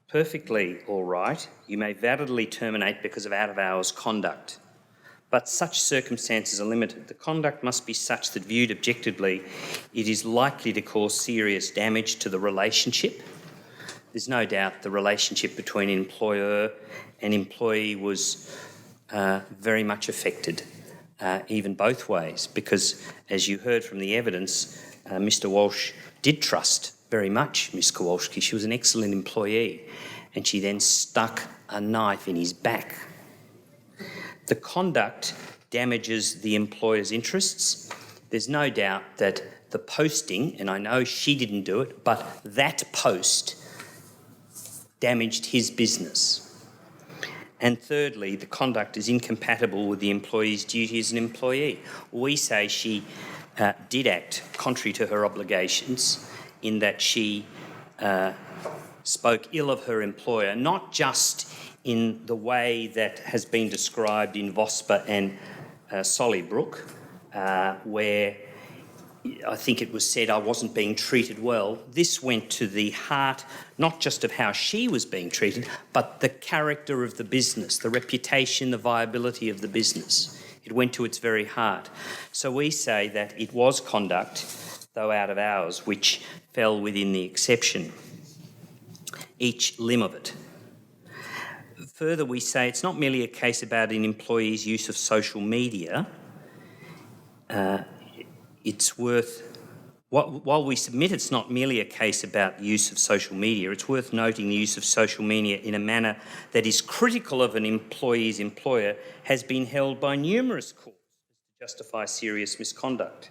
perfectly all right. You may validly terminate because of out-of-hours conduct, but such circumstances are limited. The conduct must be such that, viewed objectively, it is likely to cause serious damage to the relationship. There's no doubt the relationship between employer and employee was very much affected, even both ways, because, as you heard from the evidence, Mr Walsh did trust very much Miss Kowalski. She was an excellent employee, and she then stuck a knife in his back. The conduct damages the employer's interests. There's no doubt that the posting, and I know she didn't do it, but that post damaged his business. And thirdly, the conduct is incompatible with the employee's duty as an employee. We say she did act contrary to her obligations in that she spoke ill of her employer, not just in the way that has been described in Vosper and Sollybrook, where I think it was said I wasn't being treated well. This went to the heart, not just of how she was being treated, but the character of the business, the reputation, the viability of the business. It went to its very heart. So we say that it was conduct, though out of hours, which fell within the exception, each limb of it. Further, we say it's not merely a case about an employee's use of social media. While we submit it's not merely a case about use of social media, it's worth noting the use of social media in a manner that is critical of an employee's employer has been held by numerous courts to justify serious misconduct.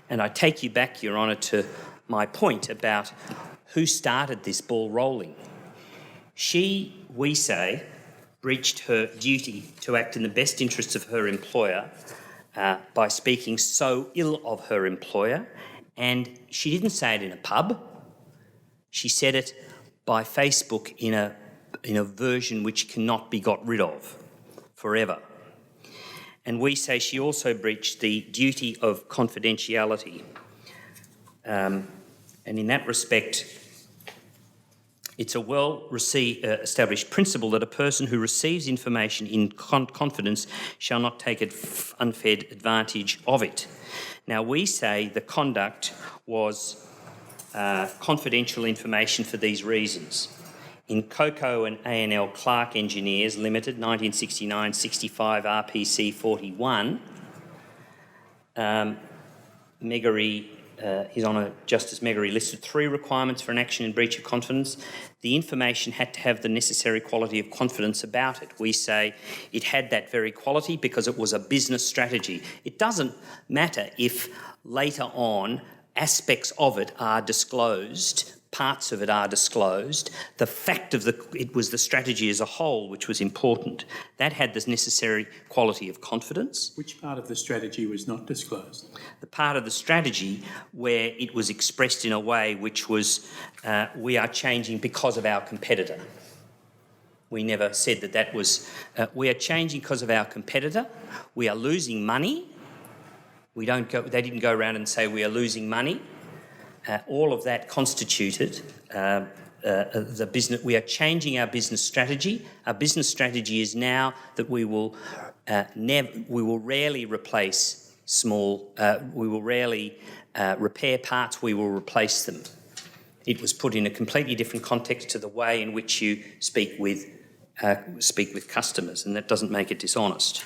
And I take you back, Your Honour, to my point about who started this ball rolling. She, we say, breached her duty to act in the best interests of her employer by speaking so ill of her employer, and she didn't say it in a pub. She said it by Facebook in a version which cannot be got rid of forever. And we say she also breached the duty of confidentiality. And in that respect, it's a well-established principle that a person who receives information in confidence shall not take unfair advantage of it. Now, we say the conduct was confidential information for these reasons. In Coco and A&L Clark Engineers Limited, 1969-65 RPC 41, His Honour Justice Megarry listed 3 requirements for an action in breach of confidence. The information had to have the necessary quality of confidence about it. We say it had that very quality because it was a business strategy. It doesn't matter if later on aspects of it are disclosed, parts of it are disclosed. The fact of it was the strategy as a whole which was important. That had the necessary quality of confidence. Which part of the strategy was not disclosed? The part of the strategy where it was expressed in a way which was, we are changing because of our competitor. We never said that was, we are changing because of our competitor. We are losing money. They didn't go around and say we are losing money. All of that constituted the business. We are changing our business strategy. Our business strategy is now that we will rarely replace we will rarely repair parts. We will replace them. It was put in a completely different context to the way in which you speak with customers, and that doesn't make it dishonest.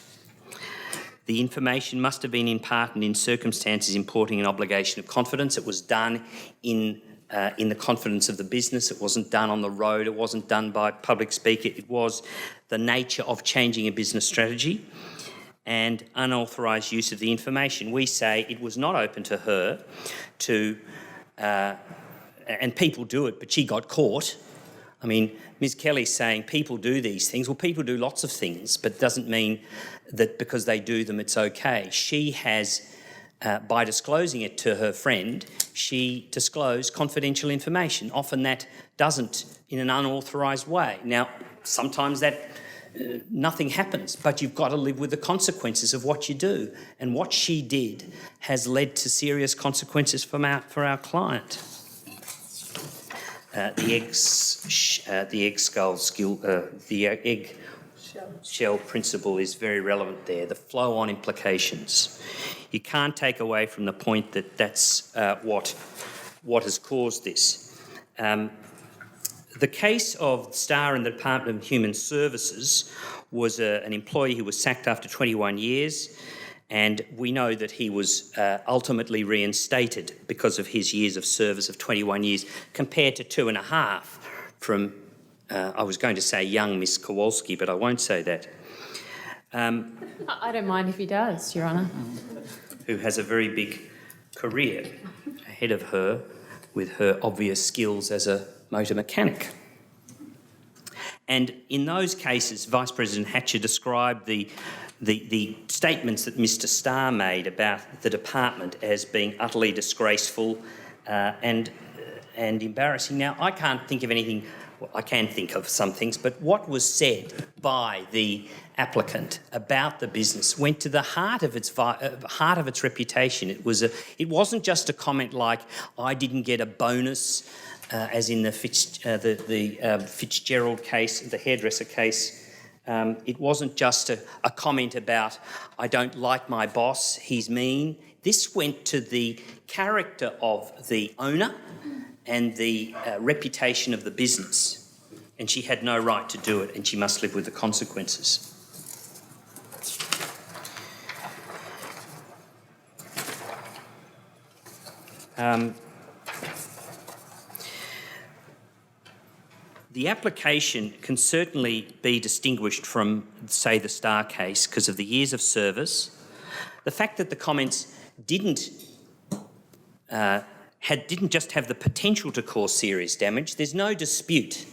The information must have been in part and in circumstances importing an obligation of confidence. It was done in the confidence of the business. It wasn't done on the road. It wasn't done by a public speaker. It was the nature of changing a business strategy and unauthorised use of the information. We say it was not open to her to, and people do it, but she got caught. I mean, Ms Kelly's saying people do these things. Well, people do lots of things, but it doesn't mean that because they do them, it's okay. She has, by disclosing it to her friend, she disclosed confidential information. Often that doesn't in an unauthorised way. Now, sometimes that nothing happens, but you've got to live with the consequences of what you do. And what she did has led to serious consequences for our client. The egg shell principle is very relevant there. The flow-on implications. You can't take away from the point that that's what has caused this. The case of Starr in the Department of Human Services was an employee who was sacked after 21 years, and we know that he was ultimately reinstated because of his years of service of 21 years, compared to 2.5 from, I was going to say young Miss Kowalski, but I won't say that. I don't mind if he does, Your Honour. Who has a very big career ahead of her with her obvious skills as a motor mechanic. And in those cases, Vice President Hatcher described the statements that Mr Starr made about the department as being utterly disgraceful and embarrassing. Now, I can't think of anything, well, I can think of some things, but what was said by the applicant about the business went to the heart of its reputation. It wasn't just a comment like, I didn't get a bonus, as in the Fitzgerald case, the hairdresser case. It wasn't just a comment about, I don't like my boss, he's mean. This went to the character of the owner and the reputation of the business. And she had no right to do it, and she must live with the consequences. The application can certainly be distinguished from, say, the Starr case because of the years of service, the fact that the comments didn't just have the potential to cause serious damage. There's no dispute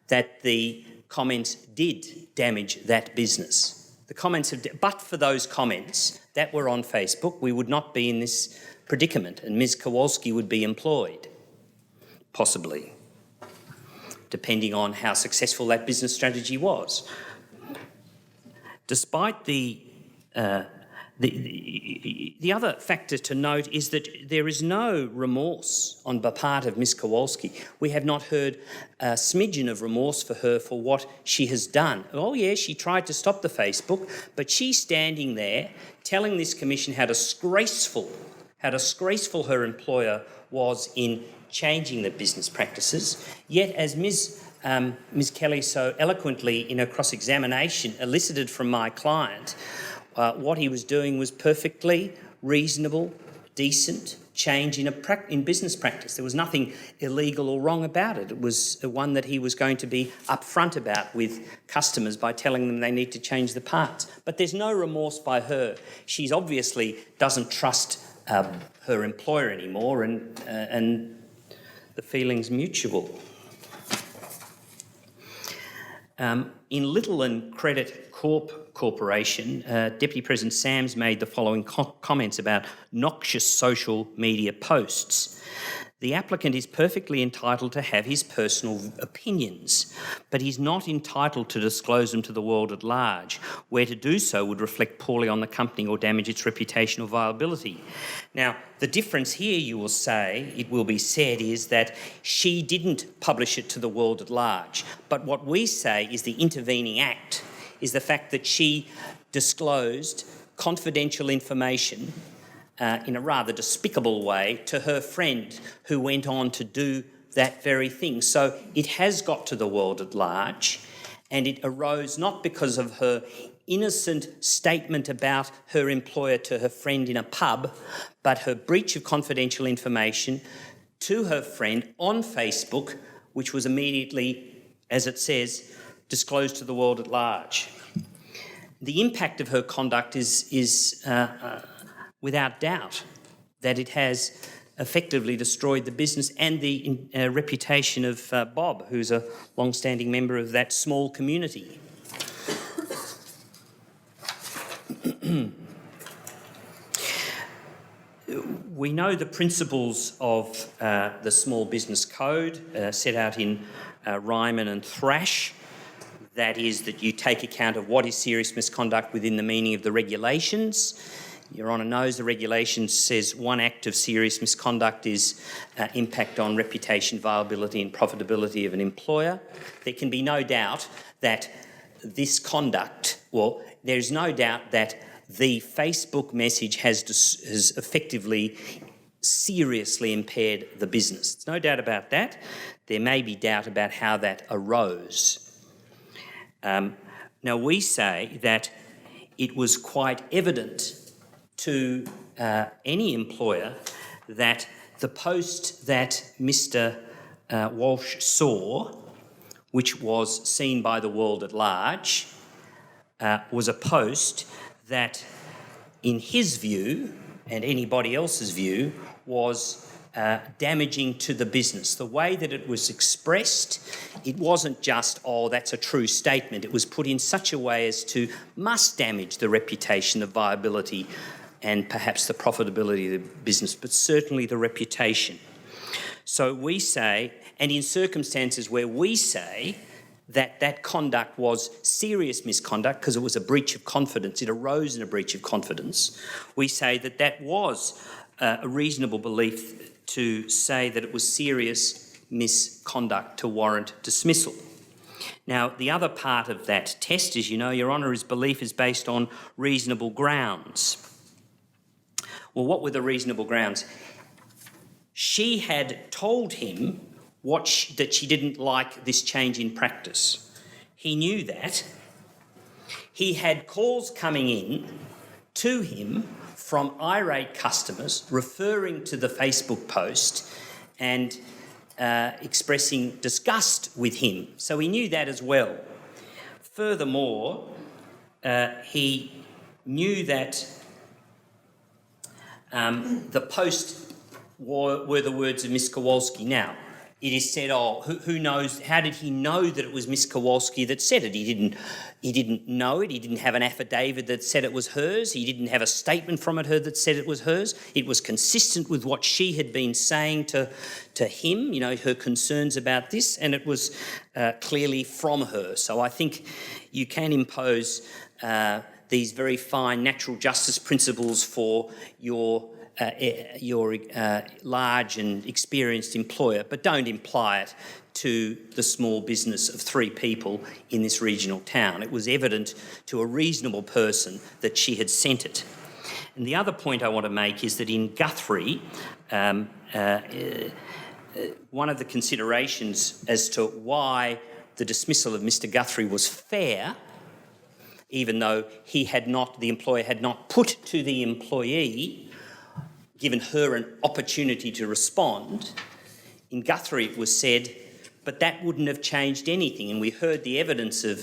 that the comments did damage that business. The comments but for those comments that were on Facebook, we would not be in this predicament, and Ms Kowalski would be employed, possibly, depending on how successful that business strategy was. Despite the other factor to note is that there is no remorse on the part of Ms Kowalski. We have not heard a smidgen of remorse for her for what she has done. Oh yeah, she tried to stop the Facebook, but she's standing there telling this commission how disgraceful her employer was in changing the business practices. Yet, as Ms Kelly so eloquently in her cross-examination elicited from my client, what he was doing was perfectly reasonable, decent change in business practice. There was nothing illegal or wrong about it. It was one that he was going to be upfront about with customers by telling them they need to change the parts. But there's no remorse by her. She obviously doesn't trust her employer anymore, and the feeling's mutual. In Little and Credit Corporation, Deputy President Sams made the following comments about noxious social media posts. The applicant is perfectly entitled to have his personal opinions, but he's not entitled to disclose them to the world at large, where to do so would reflect poorly on the company or damage its reputation or viability. Now, the difference here, you will say, it will be said, is that she didn't publish it to the world at large. But what we say is the intervening act is the fact that she disclosed confidential information in a rather despicable way to her friend who went on to do that very thing. So it has got to the world at large, and it arose not because of her innocent statement about her employer to her friend in a pub, but her breach of confidential information to her friend on Facebook, which was immediately, as it says, disclosed to the world at large. The impact of her conduct is without doubt that it has effectively destroyed the business and the reputation of Bob, who's a long-standing member of that small community. We know the principles of the Small Business Code set out in Ryman and Thrash. That is, that you take account of what is serious misconduct within the meaning of the regulations. Your Honour knows the regulation says one act of serious misconduct is impact on reputation, viability and profitability of an employer. There can be no doubt that this conduct, well, there's no doubt that the Facebook message has effectively seriously impaired the business. There's no doubt about that. There may be doubt about how that arose. Now, we say that it was quite evident to any employer that the post that Mr. Walsh saw, which was seen by the world at large, was a post that, in his view and anybody else's view, was damaging to the business. The way that it was expressed, it wasn't just, oh, that's a true statement. It was put in such a way as to must damage the reputation, the viability and perhaps the profitability of the business, but certainly the reputation. So we say, and in circumstances where we say that that conduct was serious misconduct because it was a breach of confidence, it arose in a breach of confidence, we say that that was a reasonable belief to say that it was serious misconduct to warrant dismissal. Now, the other part of that test, as you know, Your Honour, is belief is based on reasonable grounds. Well, what were the reasonable grounds? She had told him that she didn't like this change in practice. He knew that. He had calls coming in to him from irate customers referring to the Facebook post and expressing disgust with him. So he knew that as well. Furthermore, he knew that the post were the words of Miss Kowalski. Now, it is said, oh, who knows? How did he know that it was Miss Kowalski that said it? He didn't know it. He didn't have an affidavit that said it was hers. He didn't have a statement from her that said it was hers. It was consistent with what she had been saying to him, you know, her concerns about this, and it was clearly from her. So I think you can impose these very fine natural justice principles for your large and experienced employer, but don't imply it to the small business of 3 people in this regional town. It was evident to a reasonable person that she had sent it. And the other point I want to make is that in Guthrie, one of the considerations as to why the dismissal of Mr. Guthrie was fair, even though the employer had not put to the employee, given her an opportunity to respond, in Guthrie it was said, but that wouldn't have changed anything. And we heard the evidence of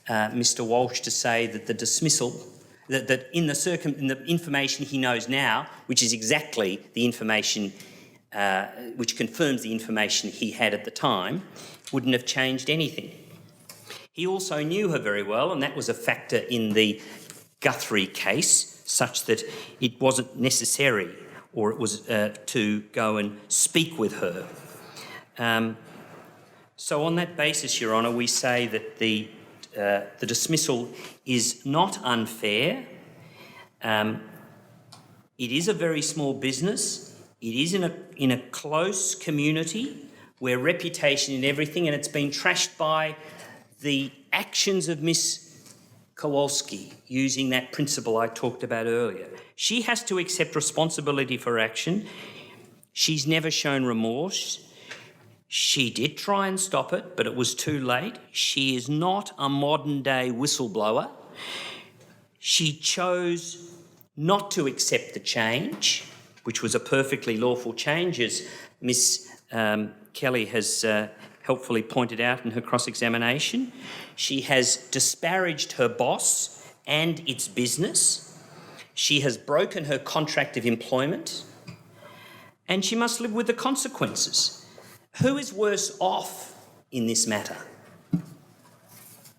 Mr. Walsh to say that the dismissal, that in the information he knows now, which is exactly the information, which confirms the information he had at the time, wouldn't have changed anything. He also knew her very well, and that was a factor in the Guthrie case, such that it wasn't necessary or it was to go and speak with her. So on that basis, Your Honour, we say that the dismissal is not unfair. It is a very small business. It is in a close community where reputation and everything, and it's been trashed by the actions of Miss Kowalski, using that principle I talked about earlier. She has to accept responsibility for action. She's never shown remorse. She did try and stop it, but it was too late. She is not a modern-day whistleblower. She chose not to accept the change, which was a perfectly lawful change, as Miss Kelly has helpfully pointed out in her cross-examination. She has disparaged her boss and its business. She has broken her contract of employment, and she must live with the consequences. Who is worse off in this matter?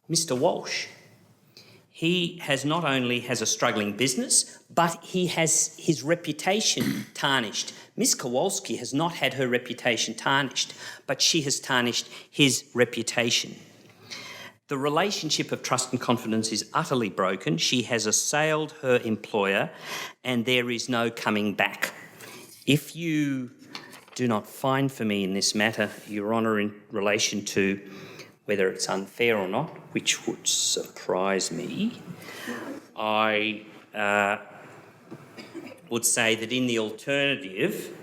Mr. Walsh. He has not only has a struggling business, but he has his reputation tarnished. Ms. Kowalski has not had her reputation tarnished, but she has tarnished his reputation. The relationship of trust and confidence is utterly broken. She has assailed her employer and there is no coming back. If you do not find for me in this matter, Your Honour, in relation to whether it's unfair or not, which would surprise me, I would say that in the alternative,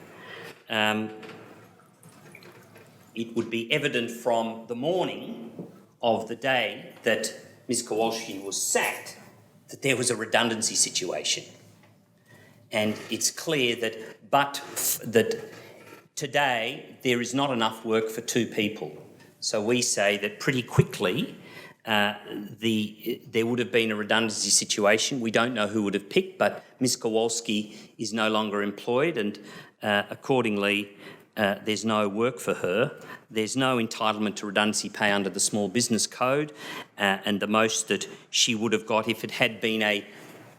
it would be evident from the morning of the day that Ms. Kowalski was sacked that there was a redundancy situation. And it's clear that that today there is not enough work for two people. So we say that pretty quickly there would have been a redundancy situation. We don't know who would have picked, but Ms. Kowalski is no longer employed and accordingly there's no work for her. There's no entitlement to redundancy pay under the Small Business Code and the most that she would have got if it had been a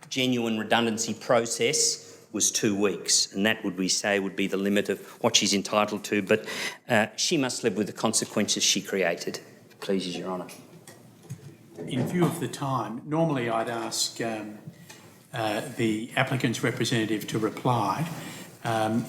genuine redundancy process was 2 weeks, and that would we say would be the limit of what she's entitled to, but she must live with the consequences she created. Please, Your Honour. In view of the time, normally I'd ask the applicant's representative to reply.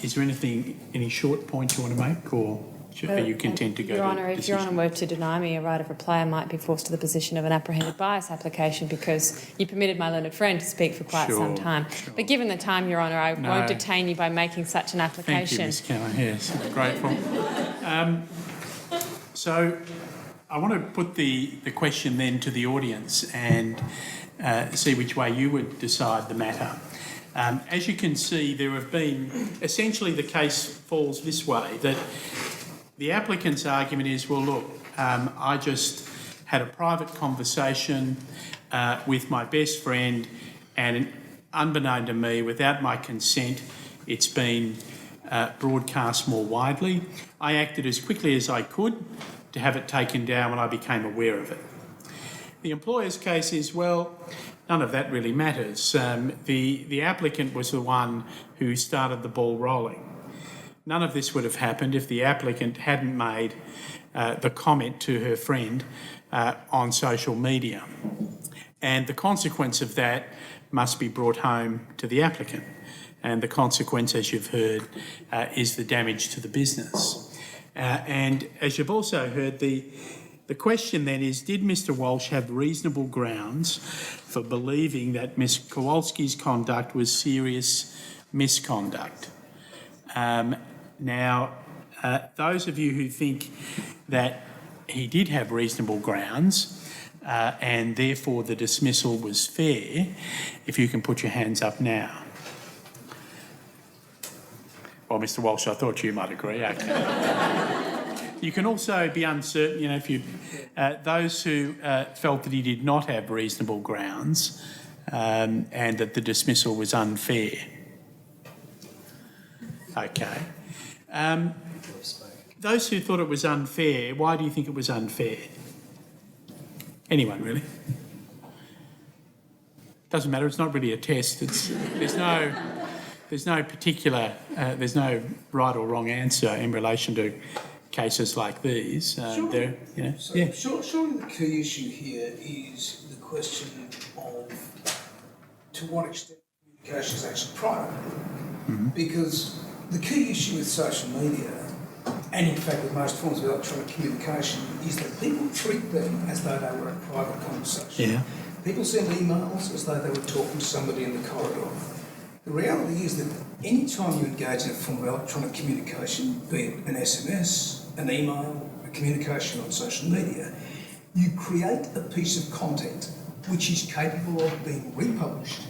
Is there any short points you want to make, or are you content to go Your to Honour, if decision? Your Honour were to deny me a right of reply, I might be forced to the position of an apprehended bias application because you permitted my learned friend to speak for quite some time. Sure. But given the time, Your Honour, I won't detain you by making such an application. Thank you, Ms. Keller. Yes, I'm grateful. So I want to put the question then to the audience and see which way you would decide the matter. As you can see, there have been, essentially the case falls this way, that the applicant's argument is, well, look, I just had a private conversation with my best friend and unbeknown to me, without my consent, it's been broadcast more widely. I acted as quickly as I could to have it taken down when I became aware of it. The employer's case is, well, none of that really matters. The applicant was the one who started the ball rolling. None of this would have happened if the applicant hadn't made the comment to her friend on social media. And the consequence of that must be brought home to the applicant. And the consequence, as you've heard, is the damage to the business. And as you've also heard, the question then is, did Mr Walsh have reasonable grounds for believing that Ms Kowalski's conduct was serious misconduct? Now, those of you who think that he did have reasonable grounds and therefore the dismissal was fair, if you can put your hands up now. Well, Mr Walsh, I thought you might agree. Okay. You can also be uncertain, if you, those who felt that he did not have reasonable grounds and that the dismissal was unfair. Okay. Those who thought it was unfair, why do you think it was unfair? Anyone, really? Doesn't matter, it's not really a test. There's no particular, there's no right or wrong answer in relation to cases like these. Surely the key issue here is the question of to what extent communication is actually private. Mm-hmm. Because the key issue with social media, and in fact with most forms of electronic communication, is that people treat them as though they were a private conversation. Yeah. People send emails as though they were talking to somebody in the corridor. The reality is that any time you engage in a form of electronic communication, be it an SMS, an email, a communication on social media, you create a piece of content which is capable of being republished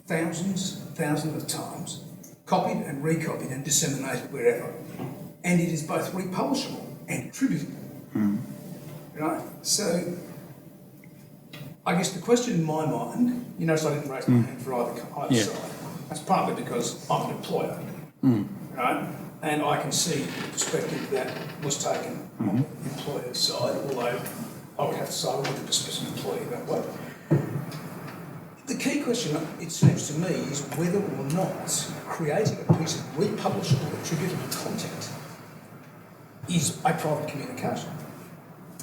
thousands of times, copied and recopied and disseminated wherever. And it is both republishable and attributable. Mm. Right? So, I guess the question in my mind, you notice I didn't raise my hand for either side. That's partly because I'm an employer. Mm. right? And I can see the perspective that was taken on the employer's side, although I would have to say I wouldn't dismiss an employee that way. The key question, it seems to me, is whether or not creating a piece of republishable attributable content is a private communication.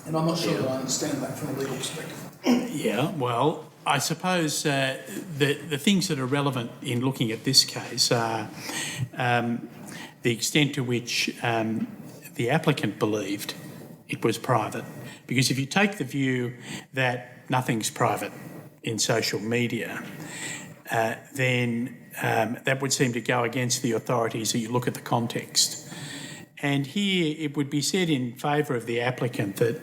And I'm not sure that I understand that from a legal perspective. Yeah, well, I suppose the things that are relevant in looking at this case are the extent to which the applicant believed it was private. Because if you take the view that nothing's private in social media, then that would seem to go against the authorities that you look at the context. And here it would be said in favour of the applicant that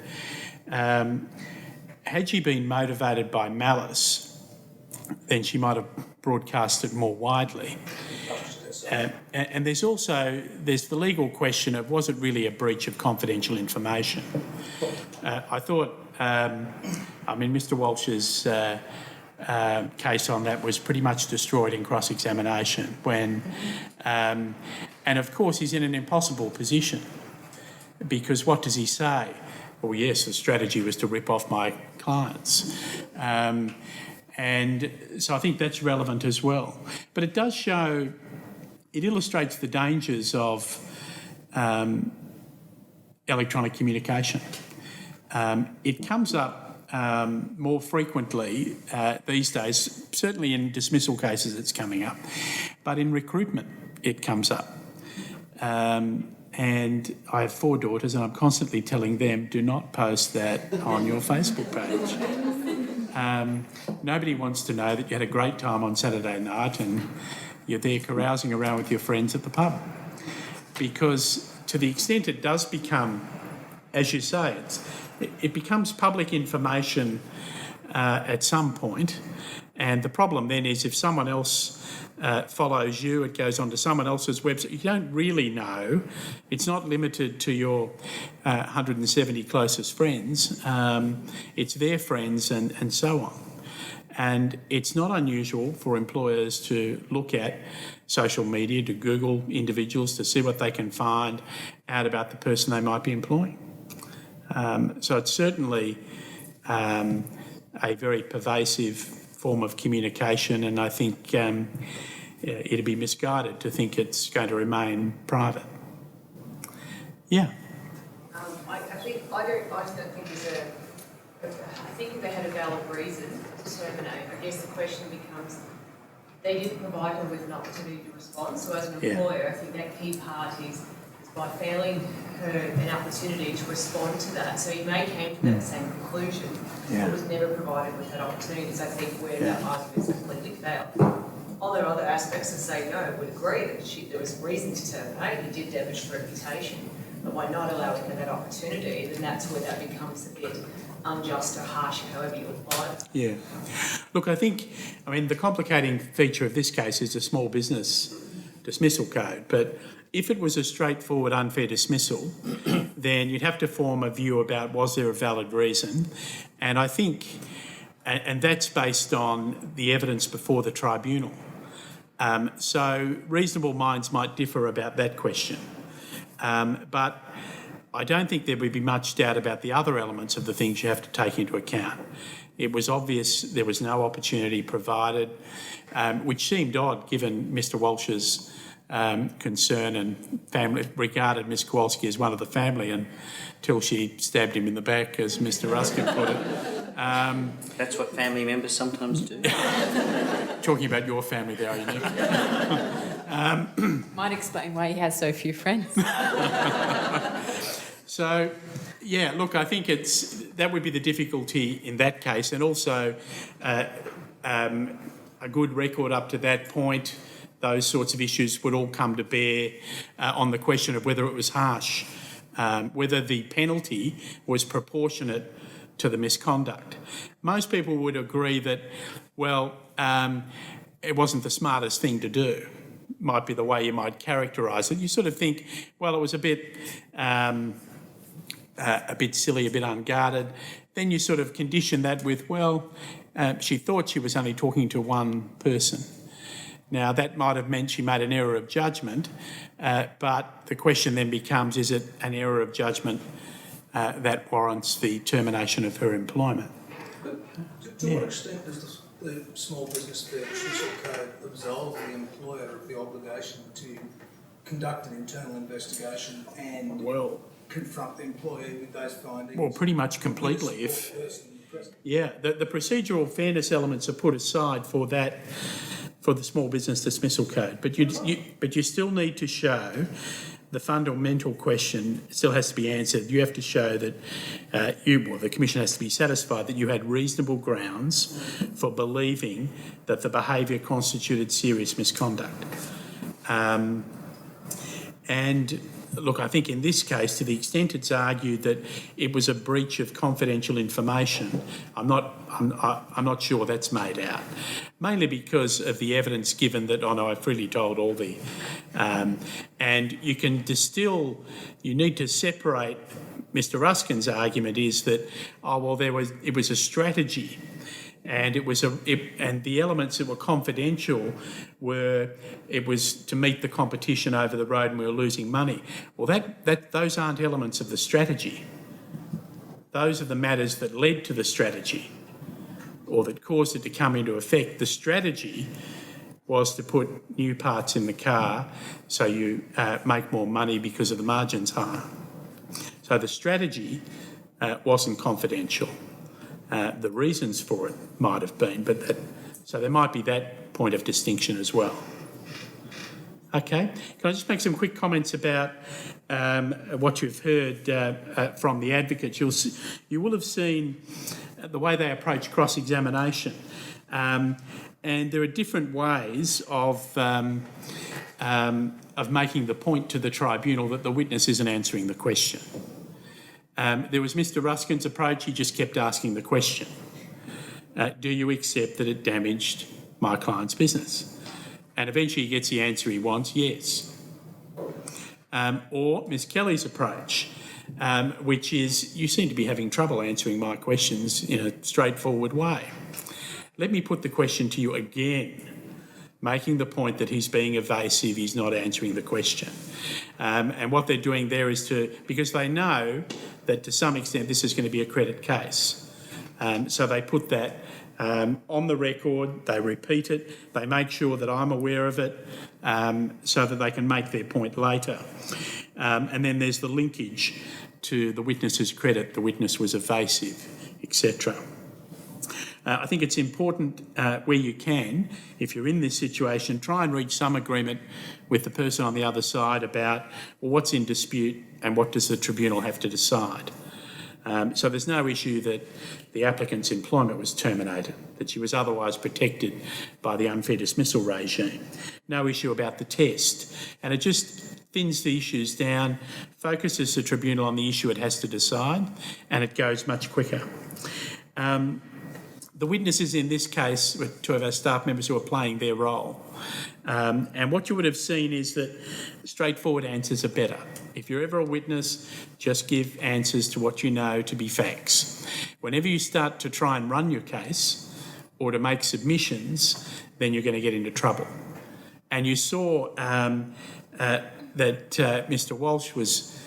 had she been motivated by malice, then she might have broadcast it more widely. And there's the legal question of, was it really a breach of confidential information? I thought, Mr Walsh's case on that was pretty much destroyed in cross-examination when, and of course he's in an impossible position because what does he say? Well, yes, the strategy was to rip off my clients. And so I think that's relevant as well. But it does show, it illustrates the dangers of electronic communication. It comes up more frequently these days, certainly in dismissal cases it's coming up, but in recruitment it comes up. And I have 4 daughters and I'm constantly telling them, do not post that on your Facebook page. Nobody wants to know that you had a great time on Saturday night and you're there carousing around with your friends at the pub. Because to the extent it does become, as you say, it becomes public information at some point, and the problem then is if someone else follows you, it goes onto someone else's website. You don't really know. It's not limited to your 170 closest friends. It's their friends and so on. And it's not unusual for employers to look at social media, to Google individuals, to see what they can find out about the person they might be employing. So it's certainly a very pervasive form of communication, and I think it'd be misguided to think it's going to remain private. Yeah. I think if they had a valid reason to terminate, I guess the question becomes, they didn't provide her with an opportunity to respond. So as an employer, I think that key part is by failing her an opportunity to respond to that. So you may came to that same conclusion, but was never provided with that opportunity. So I think where that argument is completely failed. Are there other aspects that say no? I would agree that there was reason to terminate. You did damage her reputation, but by not allowing her that opportunity, then that's where that becomes a bit unjust or harsh, however you apply it. Yeah. Look, I mean, the complicating feature of this case is a small business dismissal code, but if it was a straightforward unfair dismissal, then you'd have to form a view about was there a valid reason, and I think, and that's based on the evidence before the tribunal. So reasonable minds might differ about that question, but I don't think there would be much doubt about the other elements of the things you have to take into account. It was obvious there was no opportunity provided, which seemed odd given Mr Walsh's concern and family, regarded Miss Kowalski as one of the family until she stabbed him in the back, as Mr Ruskin put it. That's what family members sometimes do. Talking about your family there, are you, Nick? Might explain why he has so few friends. So, yeah, look, I think that would be the difficulty in that case, and also a good record up to that point. Those sorts of issues would all come to bear on the question of whether it was harsh, whether the penalty was proportionate to the misconduct. Most people would agree that, well, it wasn't the smartest thing to do. Might be the way you might characterise it. You sort of think, well, it was a bit silly, a bit unguarded. Then you sort of condition that with, well, she thought she was only talking to one person. Now, that might have meant she made an error of judgment, but the question then becomes, is it an error of judgment that warrants the termination of her employment? To what extent does the Small Business Dismissal Code absolve the employer of the obligation to conduct an internal investigation and confront the employee with those findings? Well, pretty much completely. The procedural fairness elements are put aside for that, for the Small Business Dismissal Code, but you still need to show the fundamental question still has to be answered. You have to show that the Commission has to be satisfied that you had reasonable grounds for believing that the behaviour constituted serious misconduct. And look, I think in this case, to the extent it's argued that it was a breach of confidential information, I'm not sure that's made out. Mainly because of the evidence given that, I freely told all the... and you can you need to separate, Mr Ruskin's argument is that, it was a strategy, and and the elements that were confidential it was to meet the competition over the road and we were losing money. Well, those aren't elements of the strategy. Those are the matters that led to the strategy, or that caused it to come into effect. The strategy was to put new parts in the car so you make more money because of the margins higher. So the strategy wasn't confidential. The reasons for it might have been, so there might be that point of distinction as well. Okay, can I just make some quick comments about what you've heard from the advocates? You will have seen the way they approach cross-examination, and there are different ways of making the point to the tribunal that the witness isn't answering the question. There was Mr Ruskin's approach. He just kept asking the question. Do you accept that it damaged my client's business? And eventually he gets the answer he wants, yes. Or Ms Kelly's approach, which is, you seem to be having trouble answering my questions in a straightforward way. Let me put the question to you again, making the point that he's being evasive, he's not answering the question. And what they're doing there is because they know that to some extent this is going to be a credit case. So they put that on the record, they repeat it, they make sure that I'm aware of it so that they can make their point later. And then there's the linkage to the witness's credit, the witness was evasive, etc. I think it's important where you can, if you're in this situation, try and reach some agreement with the person on the other side about, well, what's in dispute and what does the tribunal have to decide. So there's no issue that the applicant's employment was terminated, that she was otherwise protected by the unfair dismissal regime. No issue about the test. And it just thins the issues down, focuses the tribunal on the issue it has to decide, and it goes much quicker. The witnesses in this case were two of our staff members who are playing their role. And what you would have seen is that straightforward answers are better. If you're ever a witness, just give answers to what you know to be facts. Whenever you start to try and run your case or to make submissions, then you're going to get into trouble. And you saw that Mr Walsh was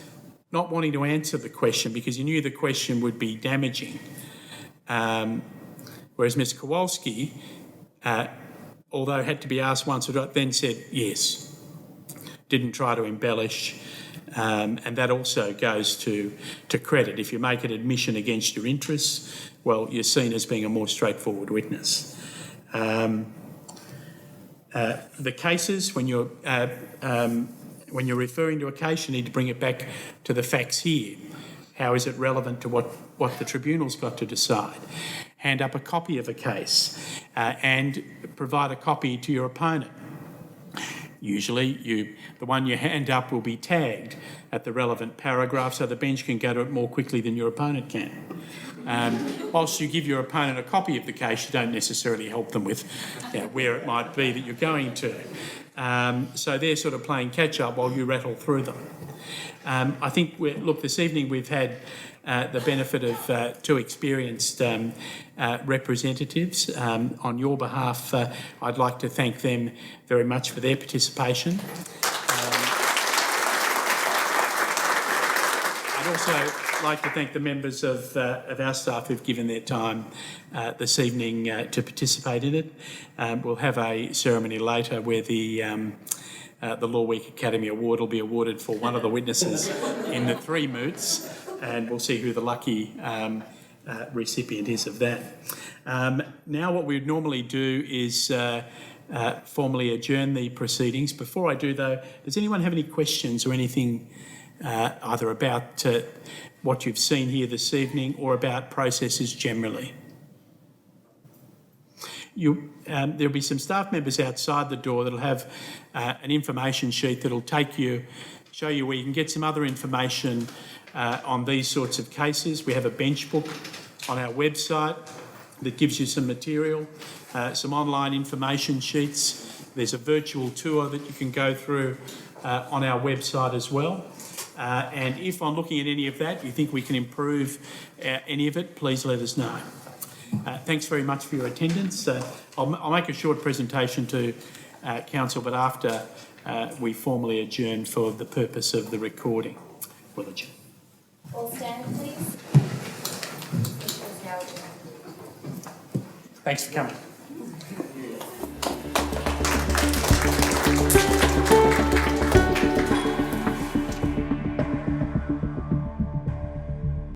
not wanting to answer the question because he knew the question would be damaging. Whereas Ms Kowalski, although had to be asked once or twice, then said yes, didn't try to embellish, and that also goes to credit. If you make an admission against your interests, well, you're seen as being a more straightforward witness. The cases, when you're referring to a case, you need to bring it back to the facts here. How is it relevant to what the tribunal's got to decide? Hand up a copy of a case and provide a copy to your opponent. Usually the one you hand up will be tagged at the relevant paragraph so the bench can go to it more quickly than your opponent can. Whilst you give your opponent a copy of the case, you don't necessarily help them with where it might be that you're going to. So they're sort of playing catch-up while you rattle through them. I think, this evening we've had the benefit of two experienced representatives. On your behalf, I'd like to thank them very much for their participation. I'd also like to thank the members of our staff who've given their time this evening to participate in it. We'll have a ceremony later where the Law Week Academy Award will be awarded for one of the witnesses in the 3 moots, and we'll see who the lucky recipient is of that. Now what we would normally do is formally adjourn the proceedings. Before I do though, does anyone have any questions or anything either about what you've seen here this evening or about processes generally? There'll be some staff members outside the door that'll have an information sheet that'll show you where you can get some other information on these sorts of cases. We have a bench book on our website that gives you some material, some online information sheets. There's a virtual tour that you can go through on our website as well. And if on looking at any of that you think we can improve any of it, please let us know. Thanks very much for your attendance. I'll make a short presentation to Council, but after we formally adjourn for the purpose of the recording. We'll adjourn. All stand, please. Thanks for coming.